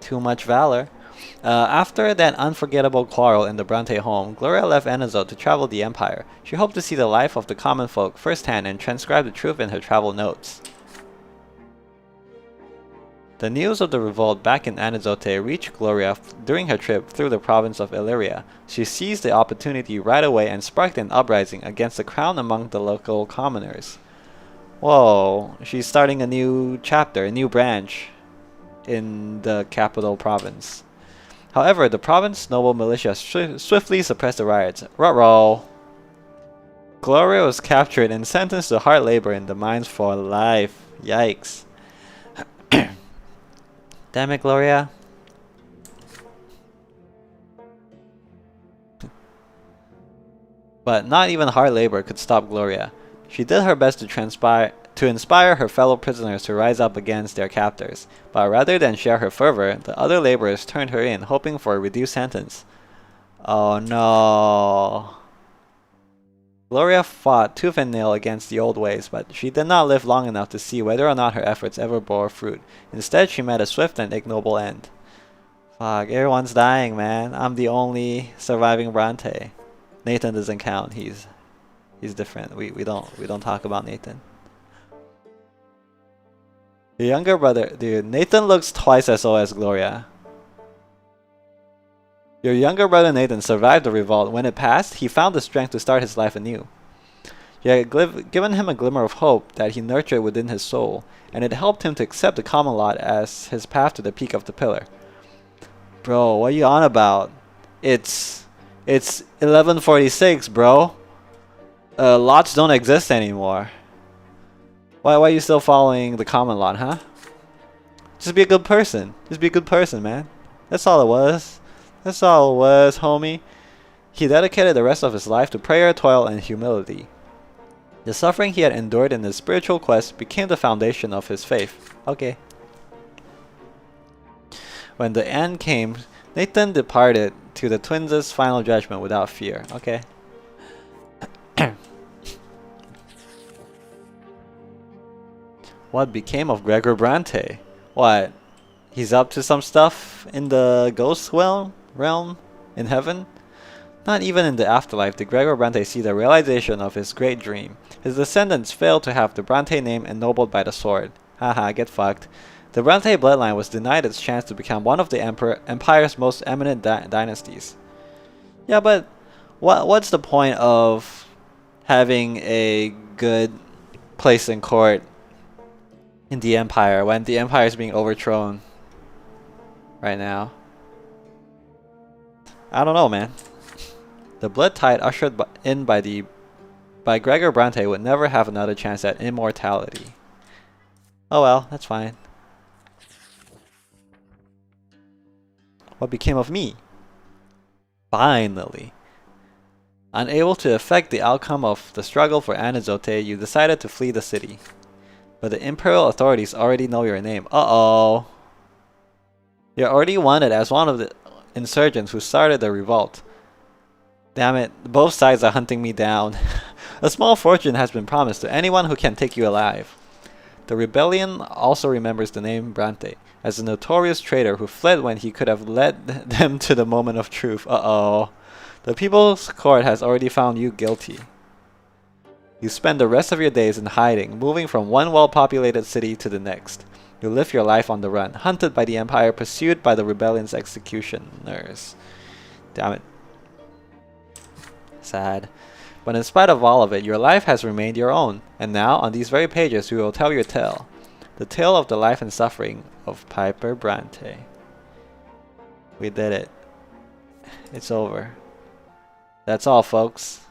Too much valor. After that unforgettable quarrel in the Brante home, Gloria left Anizote to travel the Empire. She hoped to see the life of the common folk firsthand and transcribe the truth in her travel notes. The news of the revolt back in Anizote reached Gloria during her trip through the province of Illyria. She seized the opportunity right away and sparked an uprising against the crown among the local commoners. Whoa, she's starting a new chapter, a new branch in the capital province. However, the province noble militia swiftly suppressed the riots. Ruh-roh! Gloria was captured and sentenced to hard labor in the mines for life. Yikes. Damn it, Gloria. But not even hard labor could stop Gloria. She did her best to inspire her fellow prisoners to rise up against their captors, but rather than share her fervor, the other laborers turned her in, hoping for a reduced sentence. Oh no. Gloria fought tooth and nail against the old ways, but she did not live long enough to see whether or not her efforts ever bore fruit. Instead, she met a swift and ignoble end. Fuck, everyone's dying, man. I'm the only surviving Brante. Nathan doesn't count. He's different. We don't talk about Nathan. Your younger brother, dude. Nathan looks twice as old as Gloria. Your younger brother Nathan survived the revolt. When it passed, he found the strength to start his life anew. You had given him a glimmer of hope that he nurtured within his soul, and it helped him to accept the common lot as his path to the peak of the pillar. Bro, what are you on about? It's 1146, bro. Lots don't exist anymore. Why are you still following the common lot, huh? Just be a good person. Just be a good person, man. That's all it was. That's all it was, homie. He dedicated the rest of his life to prayer, toil, and humility. The suffering he had endured in his spiritual quest became the foundation of his faith. Okay. When the end came, Nathan departed to the twins' final judgment without fear. Okay. What became of Gregor Brante? What? He's up to some stuff in the ghost realm in heaven? Not even in the afterlife did Gregor Brante see the realization of his great dream. His descendants failed to have the Brante name ennobled by the sword. Haha, get fucked. The Brante bloodline was denied its chance to become one of the Empire's most eminent dynasties. Yeah, but what's the point of having a good place in court in the Empire when the Empire is being overthrown right now? I don't know, man. The blood tide ushered in by Gregor Brante would never have another chance at immortality. Oh well, that's fine. What became of me? Finally. Unable to affect the outcome of the struggle for Anizote, you decided to flee the city. But the Imperial authorities already know your name. Uh-oh. You're already wanted as one of the insurgents who started the revolt. Damn it, both sides are hunting me down. A small fortune has been promised to anyone who can take you alive. The rebellion also remembers the name Brante as a notorious traitor who fled when he could have led them to the moment of truth. Uh-oh. The People's Court has already found you guilty. You spend the rest of your days in hiding, moving from one well-populated city to the next. You live your life on the run, hunted by the Empire, pursued by the rebellion's executioners. Damn it. Sad. But in spite of all of it, your life has remained your own. And now, on these very pages, we will tell your tale. The tale of the life and suffering of Piper Brante. We did it. It's over. That's all, folks.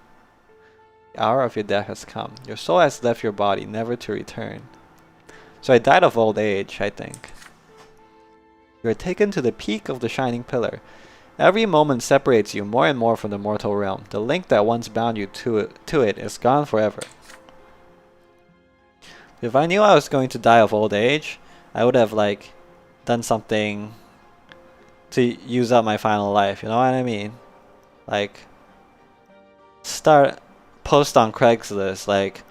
The hour of your death has come. Your soul has left your body, never to return. So I died of old age, I think. You are taken to the peak of the shining pillar. Every moment separates you more and more from the mortal realm. The link that once bound you to it is gone forever. If I knew I was going to die of old age, I would have, like, done something to use up my final life. You know what I mean? Like, post on Craigslist, like,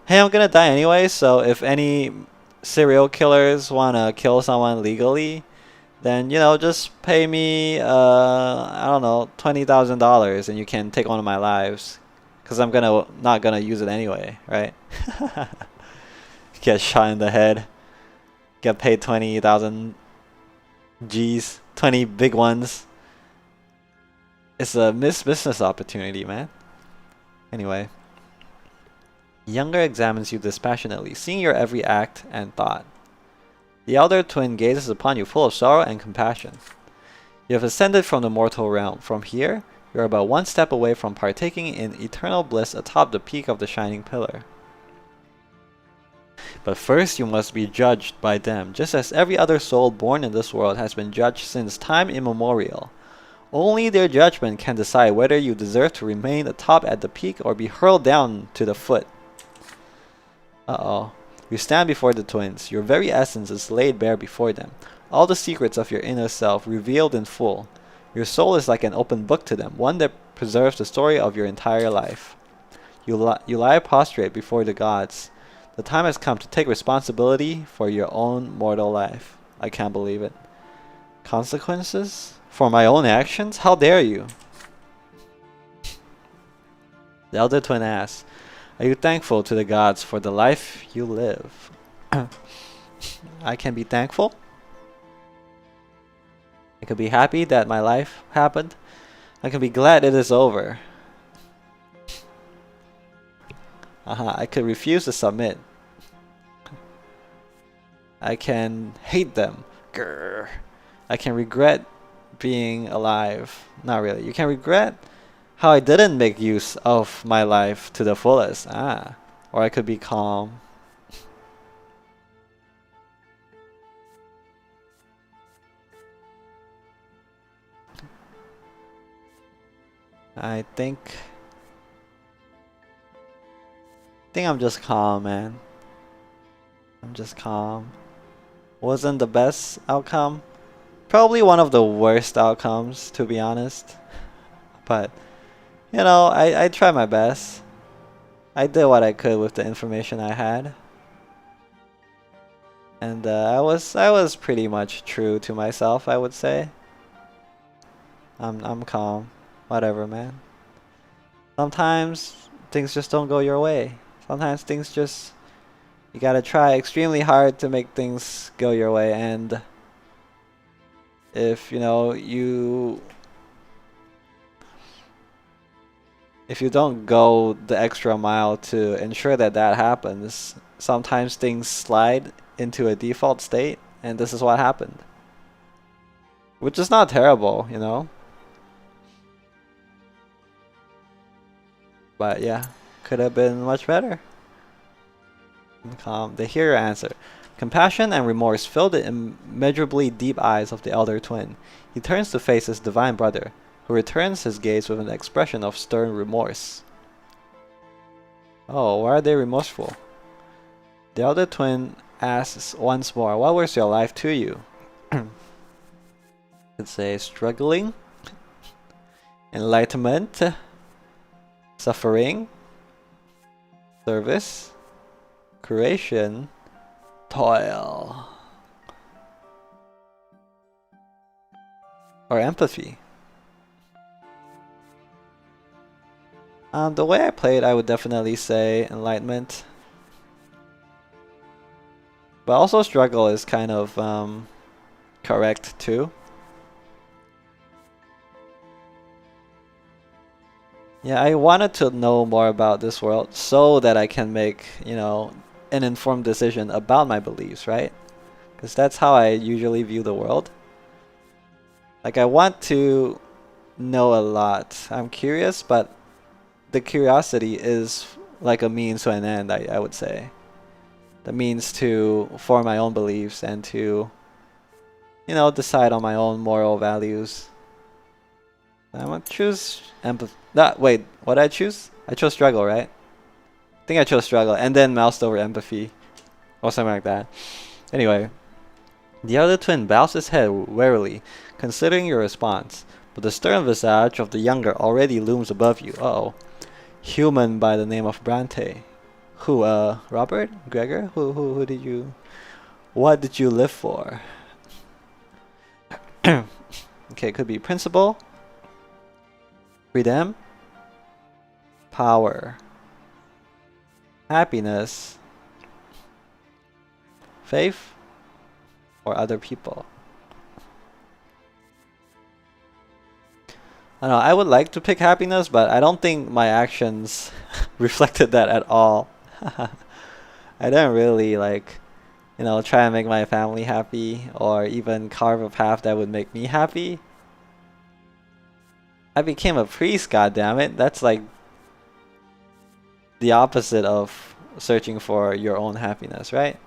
hey, I'm gonna die anyway, so if any serial killers wanna kill someone legally, then, you know, just pay me, I don't know, $20,000 and you can take one of my lives. Because I'm not gonna use it anyway, right? Get shot in the head. Get paid 20,000 G's. 20 big ones. It's a missed business opportunity, man. Anyway. Younger examines you dispassionately, seeing your every act and thought. The elder twin gazes upon you full of sorrow and compassion. You have ascended from the mortal realm. From here, you are about one step away from partaking in eternal bliss atop the peak of the shining pillar. But first you must be judged by them, just as every other soul born in this world has been judged since time immemorial. Only their judgment can decide whether you deserve to remain atop at the peak or be hurled down to the foot. Uh-oh. You stand before the twins. Your very essence is laid bare before them. All the secrets of your inner self revealed in full. Your soul is like an open book to them, one that preserves the story of your entire life. You lie prostrate before the gods. The time has come to take responsibility for your own mortal life. I can't believe it. Consequences? For my own actions? How dare you? The elder twin asks, are you thankful to the gods for the life you live? I can be thankful. I can be happy that my life happened. I can be glad it is over. I could refuse to submit. I can hate them. Grr. I can regret being alive. Not really. You can regret how I didn't make use of my life to the fullest. Or I could be calm. I think I'm just calm, man. I'm just calm. Wasn't the best outcome. Probably one of the worst outcomes, to be honest. But, you know, I tried my best. I did what I could with the information I had. And I was pretty much true to myself, I would say. I'm calm. Whatever, man. Sometimes things just don't go your way. Sometimes things just, you gotta try extremely hard to make things go your way. And if, you know, if you don't go the extra mile to ensure that that happens, sometimes things slide into a default state, and this is what happened. Which is not terrible, you know? But yeah, could have been much better. They hear your answer. Compassion and remorse fill the immeasurably deep eyes of the elder twin. He turns to face his divine brother, who returns his gaze with an expression of stern remorse. Oh, why are they remorseful? The elder twin asks once more, what was your life to you? Could say struggling, enlightenment, suffering, service, creation, toil, or empathy. The way I played, I would definitely say enlightenment. But also struggle is kind of correct too. Yeah, I wanted to know more about this world so that I can make, you know, an informed decision about my beliefs, right? Because that's how I usually view the world. Like, I want to know a lot. I'm curious, but the curiosity is like a means to an end, I would say. The means to form my own beliefs and to, you know, decide on my own moral values. I'm gonna choose empathy. Wait, what did I choose? I chose struggle, right? I think I chose struggle and then moused over empathy or something like that. Anyway, the other twin bows his head warily, considering your response, but the stern visage of the younger already looms above you. Uh-oh. Human by the name of Brante. Who, Robert? Gregor? Who did you... What did you live for? Okay, it could be principle, freedom, power, happiness, faith, or other people. I don't know, I would like to pick happiness, but I don't think my actions reflected that at all. I didn't really, like, you know, try and make my family happy or even carve a path that would make me happy. I became a priest, goddammit. That's like the opposite of searching for your own happiness, right?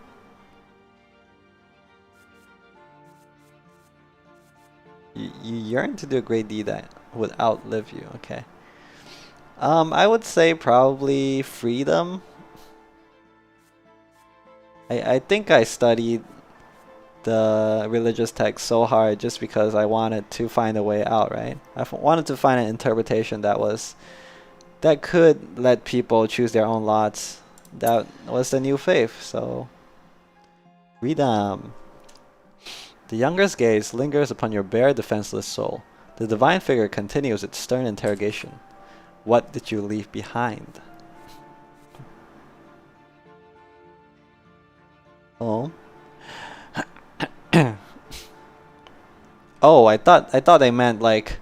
You yearn to do a great deed that would outlive you. Okay. I would say probably freedom. I think I studied the religious text so hard just because I wanted to find a way out, right? Wanted to find an interpretation that could let people choose their own lots. That was the new faith, so freedom. The younger's gaze lingers upon your bare, defenseless soul. The divine figure continues its stern interrogation. What did you leave behind? Oh. Oh, I thought they meant like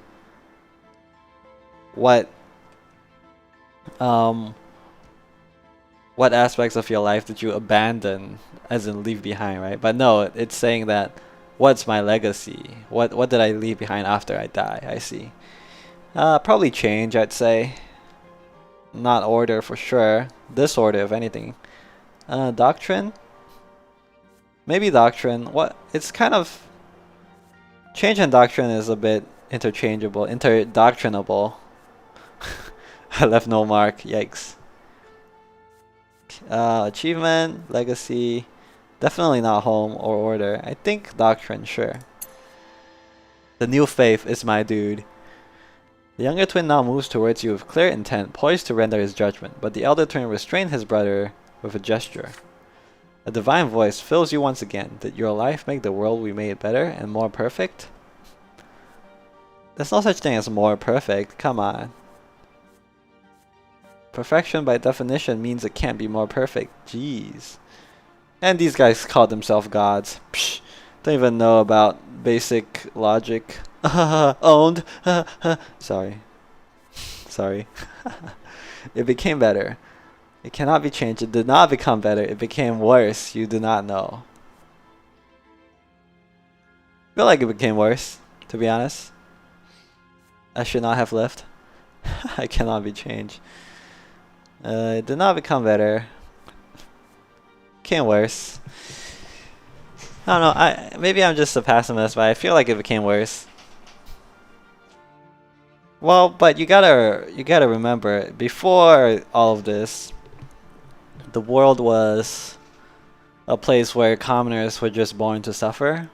what um what aspects of your life did you abandon, as in leave behind, right? But no, it's saying that what's my legacy? What did I leave behind after I die? I see. Probably change, I'd say. Not order for sure. Disorder, if anything. Doctrine? Maybe doctrine. What? It's kind of change and doctrine is a bit interchangeable, interdoctrinable. I left no mark. Yikes. Achievement, legacy, definitely not home or order. I think doctrine, sure. The new faith is my dude. The younger twin now moves towards you with clear intent, poised to render his judgment, but the elder twin restrained his brother with a gesture. A divine voice fills you once again. Did your life make the world we made better and more perfect? There's no such thing as more perfect. Come on. Perfection by definition means it can't be more perfect. Jeez. And these guys call themselves gods. Psh, don't even know about basic logic. Owned. Sorry. Sorry. It became better. It cannot be changed. It did not become better. It became worse. You do not know. I feel like it became worse, to be honest. I should not have left. I cannot be changed. It did not become better. Became worse. I don't know. Maybe I'm just a pessimist, but I feel like it became worse. Well, but you gotta remember, before all of this, the world was a place where commoners were just born to suffer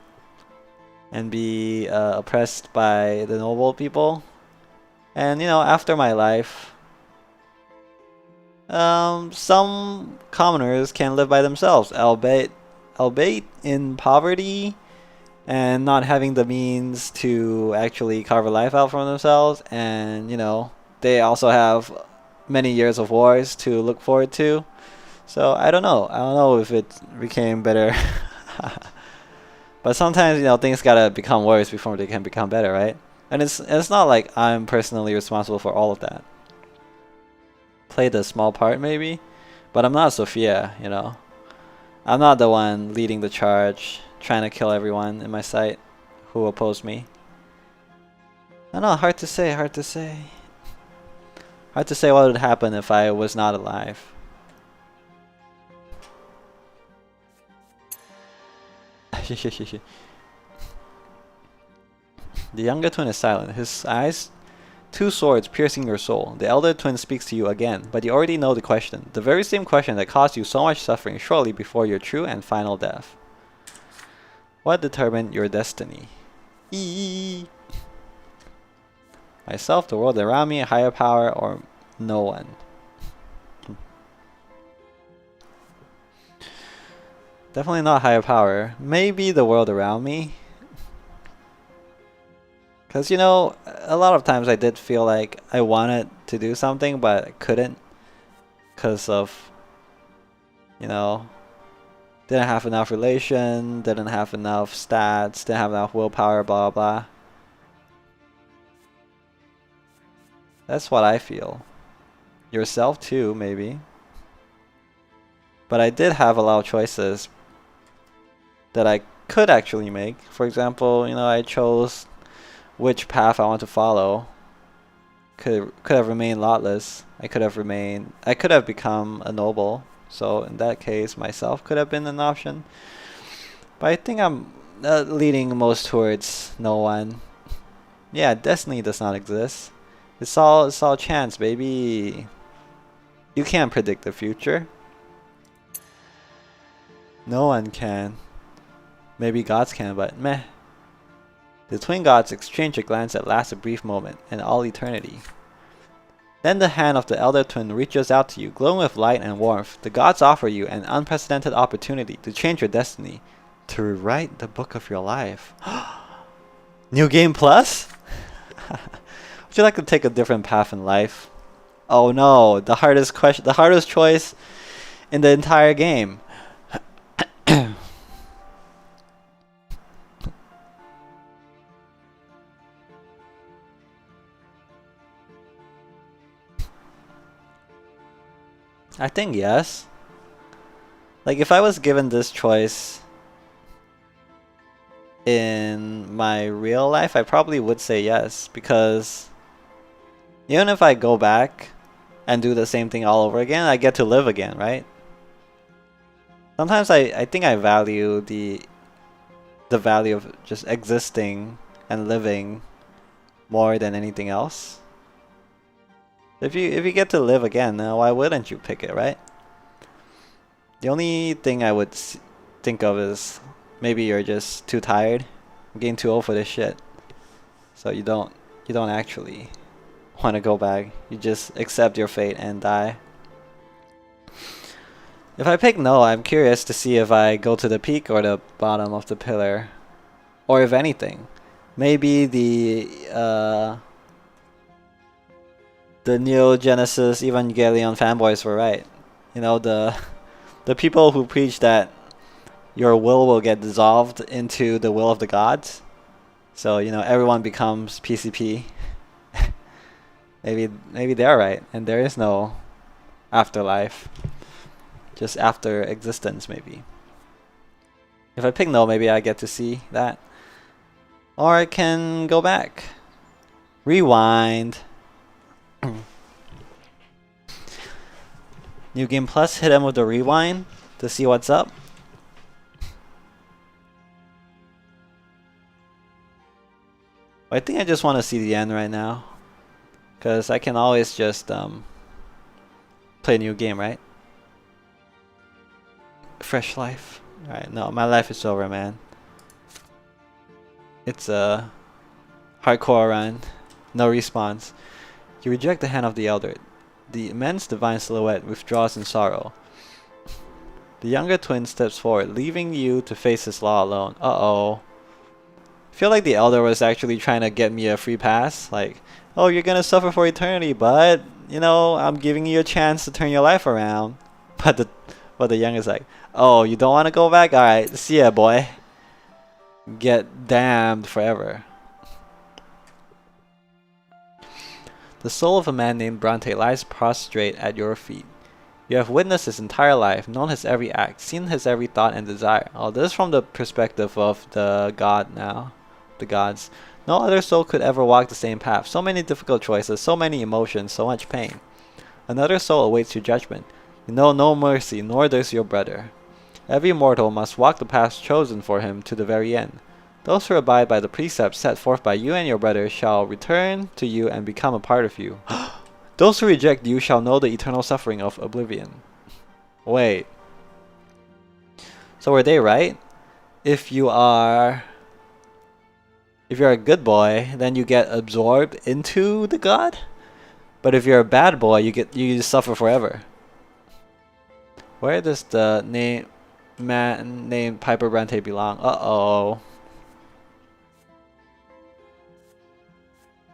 and be oppressed by the noble people. And you know, after my life, some commoners can live by themselves, albeit in poverty and not having the means to actually carve a life out for themselves. And you know, they also have many years of wars to look forward to. So I don't know if it became better. But sometimes, you know, things gotta become worse before they can become better, right? And it's not like I'm personally responsible for all of that. Played a small part maybe, but I'm not Sophia, you know. I'm not the one leading the charge, trying to kill everyone in my sight who oppose me. I don't know, hard to say, hard to say. Hard to say what would happen if I was not alive. The younger twin is silent, his eyes two swords piercing your soul. The elder twin speaks to you again, but you already know the question. The very same question that caused you so much suffering shortly before your true and final death. What determined your destiny? Myself, the world around me, a higher power, or no one? Definitely not higher power. Maybe the world around me. Because, you know, a lot of times I did feel like I wanted to do something, but I couldn't. Because of, you know, didn't have enough relation, didn't have enough stats, didn't have enough willpower, blah, blah. That's what I feel. Yourself too, maybe. But I did have a lot of choices that I could actually make. For example, you know, I chose which path I want to follow. Could have remained lotless. I could have become a noble. So in that case, myself could have been an option. But I think I'm leaning most towards no one. Yeah, destiny does not exist. It's all chance, baby. You can't predict the future. No one can. Maybe gods can, but meh. The twin gods exchange a glance that lasts a brief moment, and all eternity. Then the hand of the elder twin reaches out to you, glowing with light and warmth. The gods offer you an unprecedented opportunity to change your destiny, to rewrite the book of your life. New game plus? Would you like to take a different path in life? Oh no, the hardest question, the hardest choice in the entire game. I think yes. Like if I was given this choice in my real life, I probably would say yes, because even if I go back and do the same thing all over again, I get to live again, right? Sometimes I think I value the value of just existing and living more than anything else. If you get to live again, why wouldn't you pick it, right? The only thing I would think of is maybe you're just too tired. I'm getting too old for this shit. So you don't actually want to go back. You just accept your fate and die. If I pick no, I'm curious to see if I go to the peak or the bottom of the pillar. Or if anything. Maybe the Neo Genesis Evangelion fanboys were right. You know, the people who preach that your will get dissolved into the will of the gods. So, you know, everyone becomes PCP. maybe they're right, and there is no afterlife. Just after existence, maybe. If I pick no, maybe I get to see that. Or I can go back. Rewind. New game plus, hit him with the rewind to see what's up. I think I just want to see the end right now, because I can always just play a new game, right? Fresh life. Alright, no, my life is over, man. It's a hardcore run. No response. You reject the hand of the elder. The immense divine silhouette withdraws in sorrow. The younger twin steps forward, leaving you to face his law alone. Uh-oh. I feel like the elder was actually trying to get me a free pass. Like, oh, you're gonna suffer for eternity, but, you know, I'm giving you a chance to turn your life around. But the young is like, oh, you don't want to go back? Alright, see ya, boy. Get damned forever. The soul of a man named Brante lies prostrate at your feet. You have witnessed his entire life, known his every act, seen his every thought and desire. Oh, this is from the perspective of the god now. The gods. No other soul could ever walk the same path. So many difficult choices, so many emotions, so much pain. Another soul awaits your judgment. You know no mercy, nor does your brother. Every mortal must walk the path chosen for him to the very end. Those who abide by the precepts set forth by you and your brother shall return to you and become a part of you. Those who reject you shall know the eternal suffering of oblivion. Wait. So were they right? If you're a good boy, then you get absorbed into the god? But if you're a bad boy, you suffer forever. Where does the man named Piper Brante belong? Uh-oh.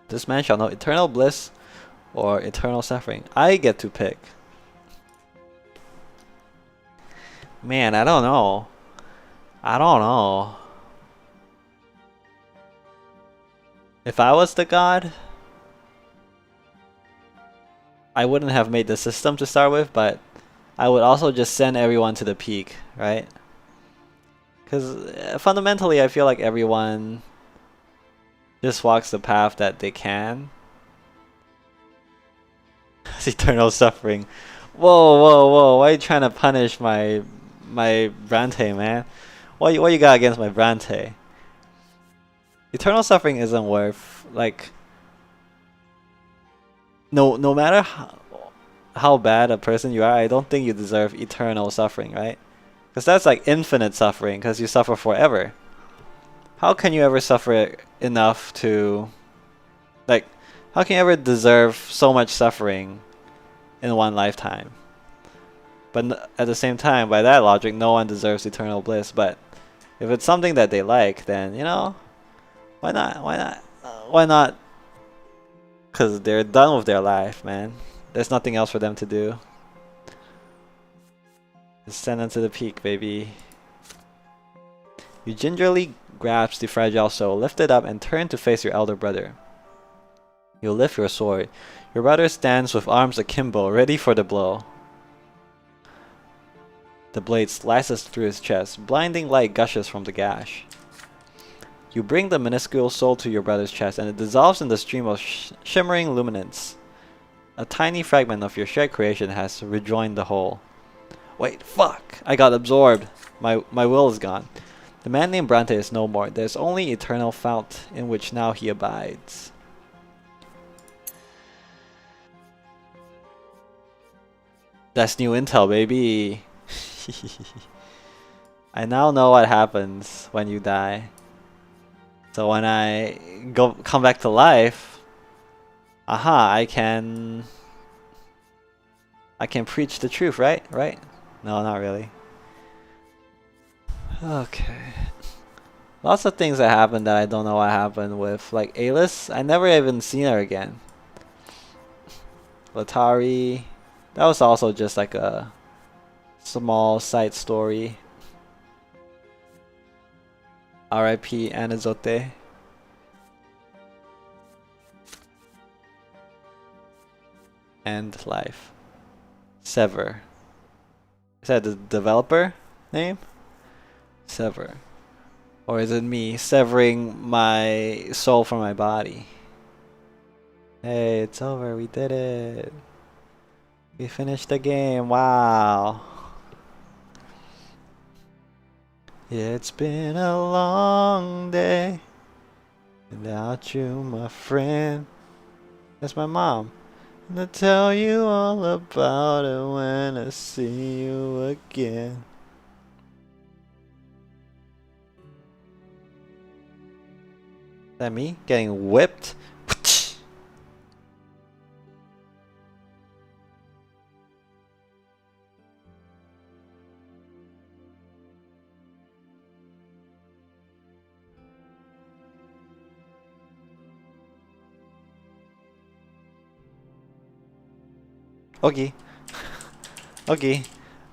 This man shall know eternal bliss or eternal suffering. I get to pick. Man, I don't know. I don't know. If I was the god, I wouldn't have made the system to start with, but I would also just send everyone to the peak, right? Because fundamentally, I feel like everyone just walks the path that they can. It's eternal suffering. Whoa, whoa, whoa! Why are you trying to punish my Brante, man? What you got against my Brante? Eternal suffering isn't worth like no matter how bad a person you are, I don't think you deserve eternal suffering, right? Because that's like infinite suffering, because you suffer forever. How can you ever suffer enough to, like, how can you ever deserve so much suffering in one lifetime? But at the same time, by that logic, no one deserves eternal bliss. But if it's something that they like, then, you know, why not? Why not? Why not? Because they're done with their life, man. There's nothing else for them to do. Just send them to the peak, baby. You gingerly grasp the fragile soul, lift it up, and turn to face your elder brother. You lift your sword. Your brother stands with arms akimbo, ready for the blow. The blade slices through his chest. Blinding light gushes from the gash. You bring the minuscule soul to your brother's chest, and it dissolves in the stream of shimmering luminance. A tiny fragment of your shared creation has rejoined the whole. Wait, fuck! I got absorbed. My will is gone. The man named Brante is no more. There's only eternal fount in which now he abides. That's new intel, baby. I now know what happens when you die. So when I come back to life, aha, I can preach the truth, right? Right? No, not really. Okay. Lots of things that happened that I don't know what happened with. Like Alice, I never even seen her again. Latari, that was also just like a small side story. R.I.P. Anazote. End life. Sever. Is that the developer name? Sever. Or is it me severing my soul from my body? Hey, it's over. We did it. We finished the game. Wow. It's been a long day without you, my friend. That's my mom. And I'll tell you all about it when I see you again. Is that me getting whipped? Okay. Okay.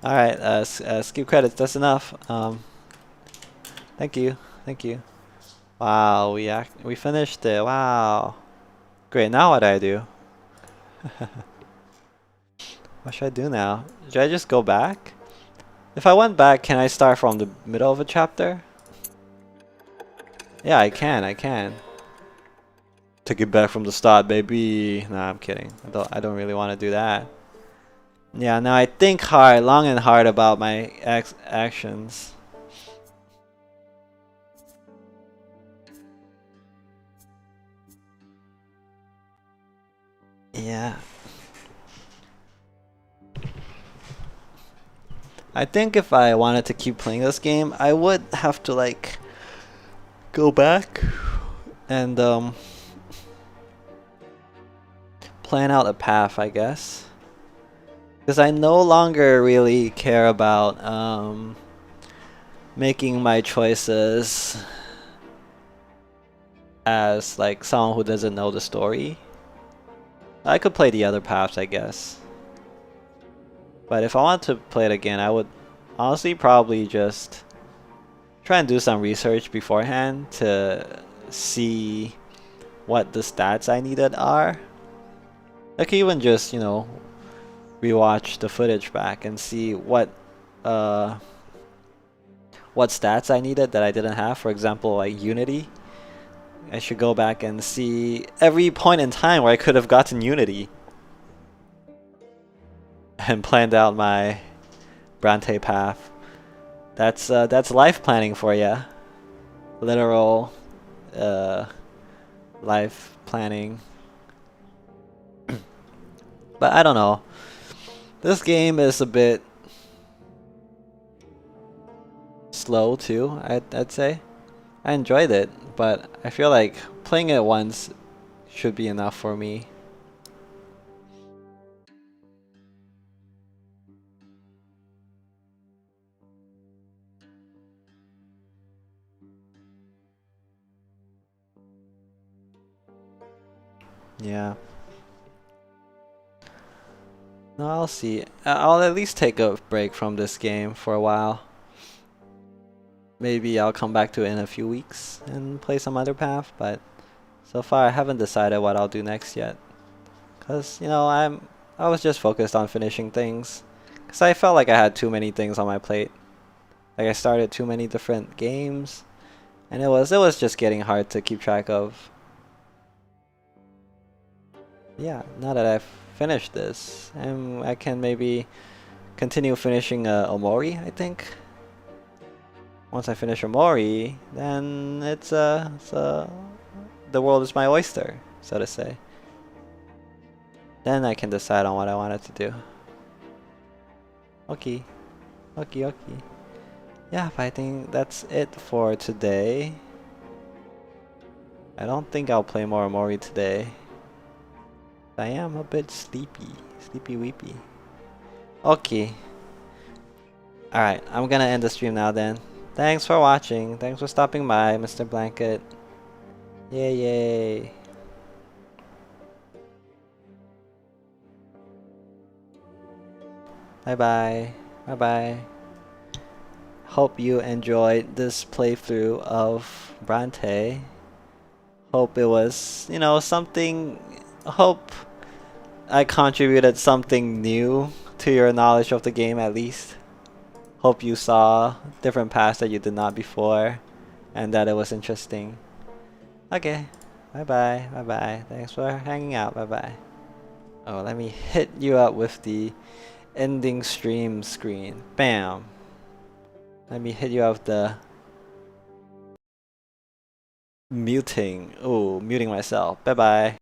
Alright, skip credits, that's enough. Thank you. Thank you. Wow, we finished it. Wow. Great, now what do I do? What should I do now? Should I just go back? If I went back, can I start from the middle of a chapter? Yeah, I can. Take it back from the start, baby. Nah, I'm kidding. I don't really want to do that. Yeah, now I think long and hard about my actions. Yeah. I think if I wanted to keep playing this game, I would have to like go back and plan out a path, I guess. Because I no longer really care about making my choices as like someone who doesn't know the story. I could play the other paths, I guess. But if I want to play it again, I would honestly probably just try and do some research beforehand to see what the stats I needed are. I could even just, you know, rewatch the footage back and see what stats I needed that I didn't have. For example, like Unity. I should go back and see every point in time where I could have gotten Unity and planned out my Brante path. That's life planning for ya. Literal life planning. But I don't know. This game is a bit slow too, I'd say. I enjoyed it, but I feel like playing it once should be enough for me. Yeah. No, I'll see. I'll at least take a break from this game for a while. Maybe I'll come back to it in a few weeks and play some other path, but so far I haven't decided what I'll do next yet. Cause you know I was just focused on finishing things. Cause I felt like I had too many things on my plate. Like I started too many different games, and it was just getting hard to keep track of. Yeah, now that I've finished this, I can maybe continue finishing Omori, I think. Once I finish Omori, then the world is my oyster, so to say. Then I can decide on what I wanted to do. Okay, okay. Yeah, but I think that's it for today. I don't think I'll play more Omori today. I am a bit sleepy, sleepy weepy. Okay. Alright, I'm gonna end the stream now then. Thanks for watching. Thanks for stopping by, Mr. Blanket. Yay, yay. Bye bye. Bye bye. Hope you enjoyed this playthrough of Brante. Hope it was, you know, something. Hope I contributed something new to your knowledge of the game at least. Hope you saw different paths that you did not before and that it was interesting. Okay. Bye bye. Bye bye. Thanks for hanging out. Bye bye. Oh, let me hit you up with the ending stream screen. Bam. Let me hit you up with the muting. Oh, muting myself. Bye bye.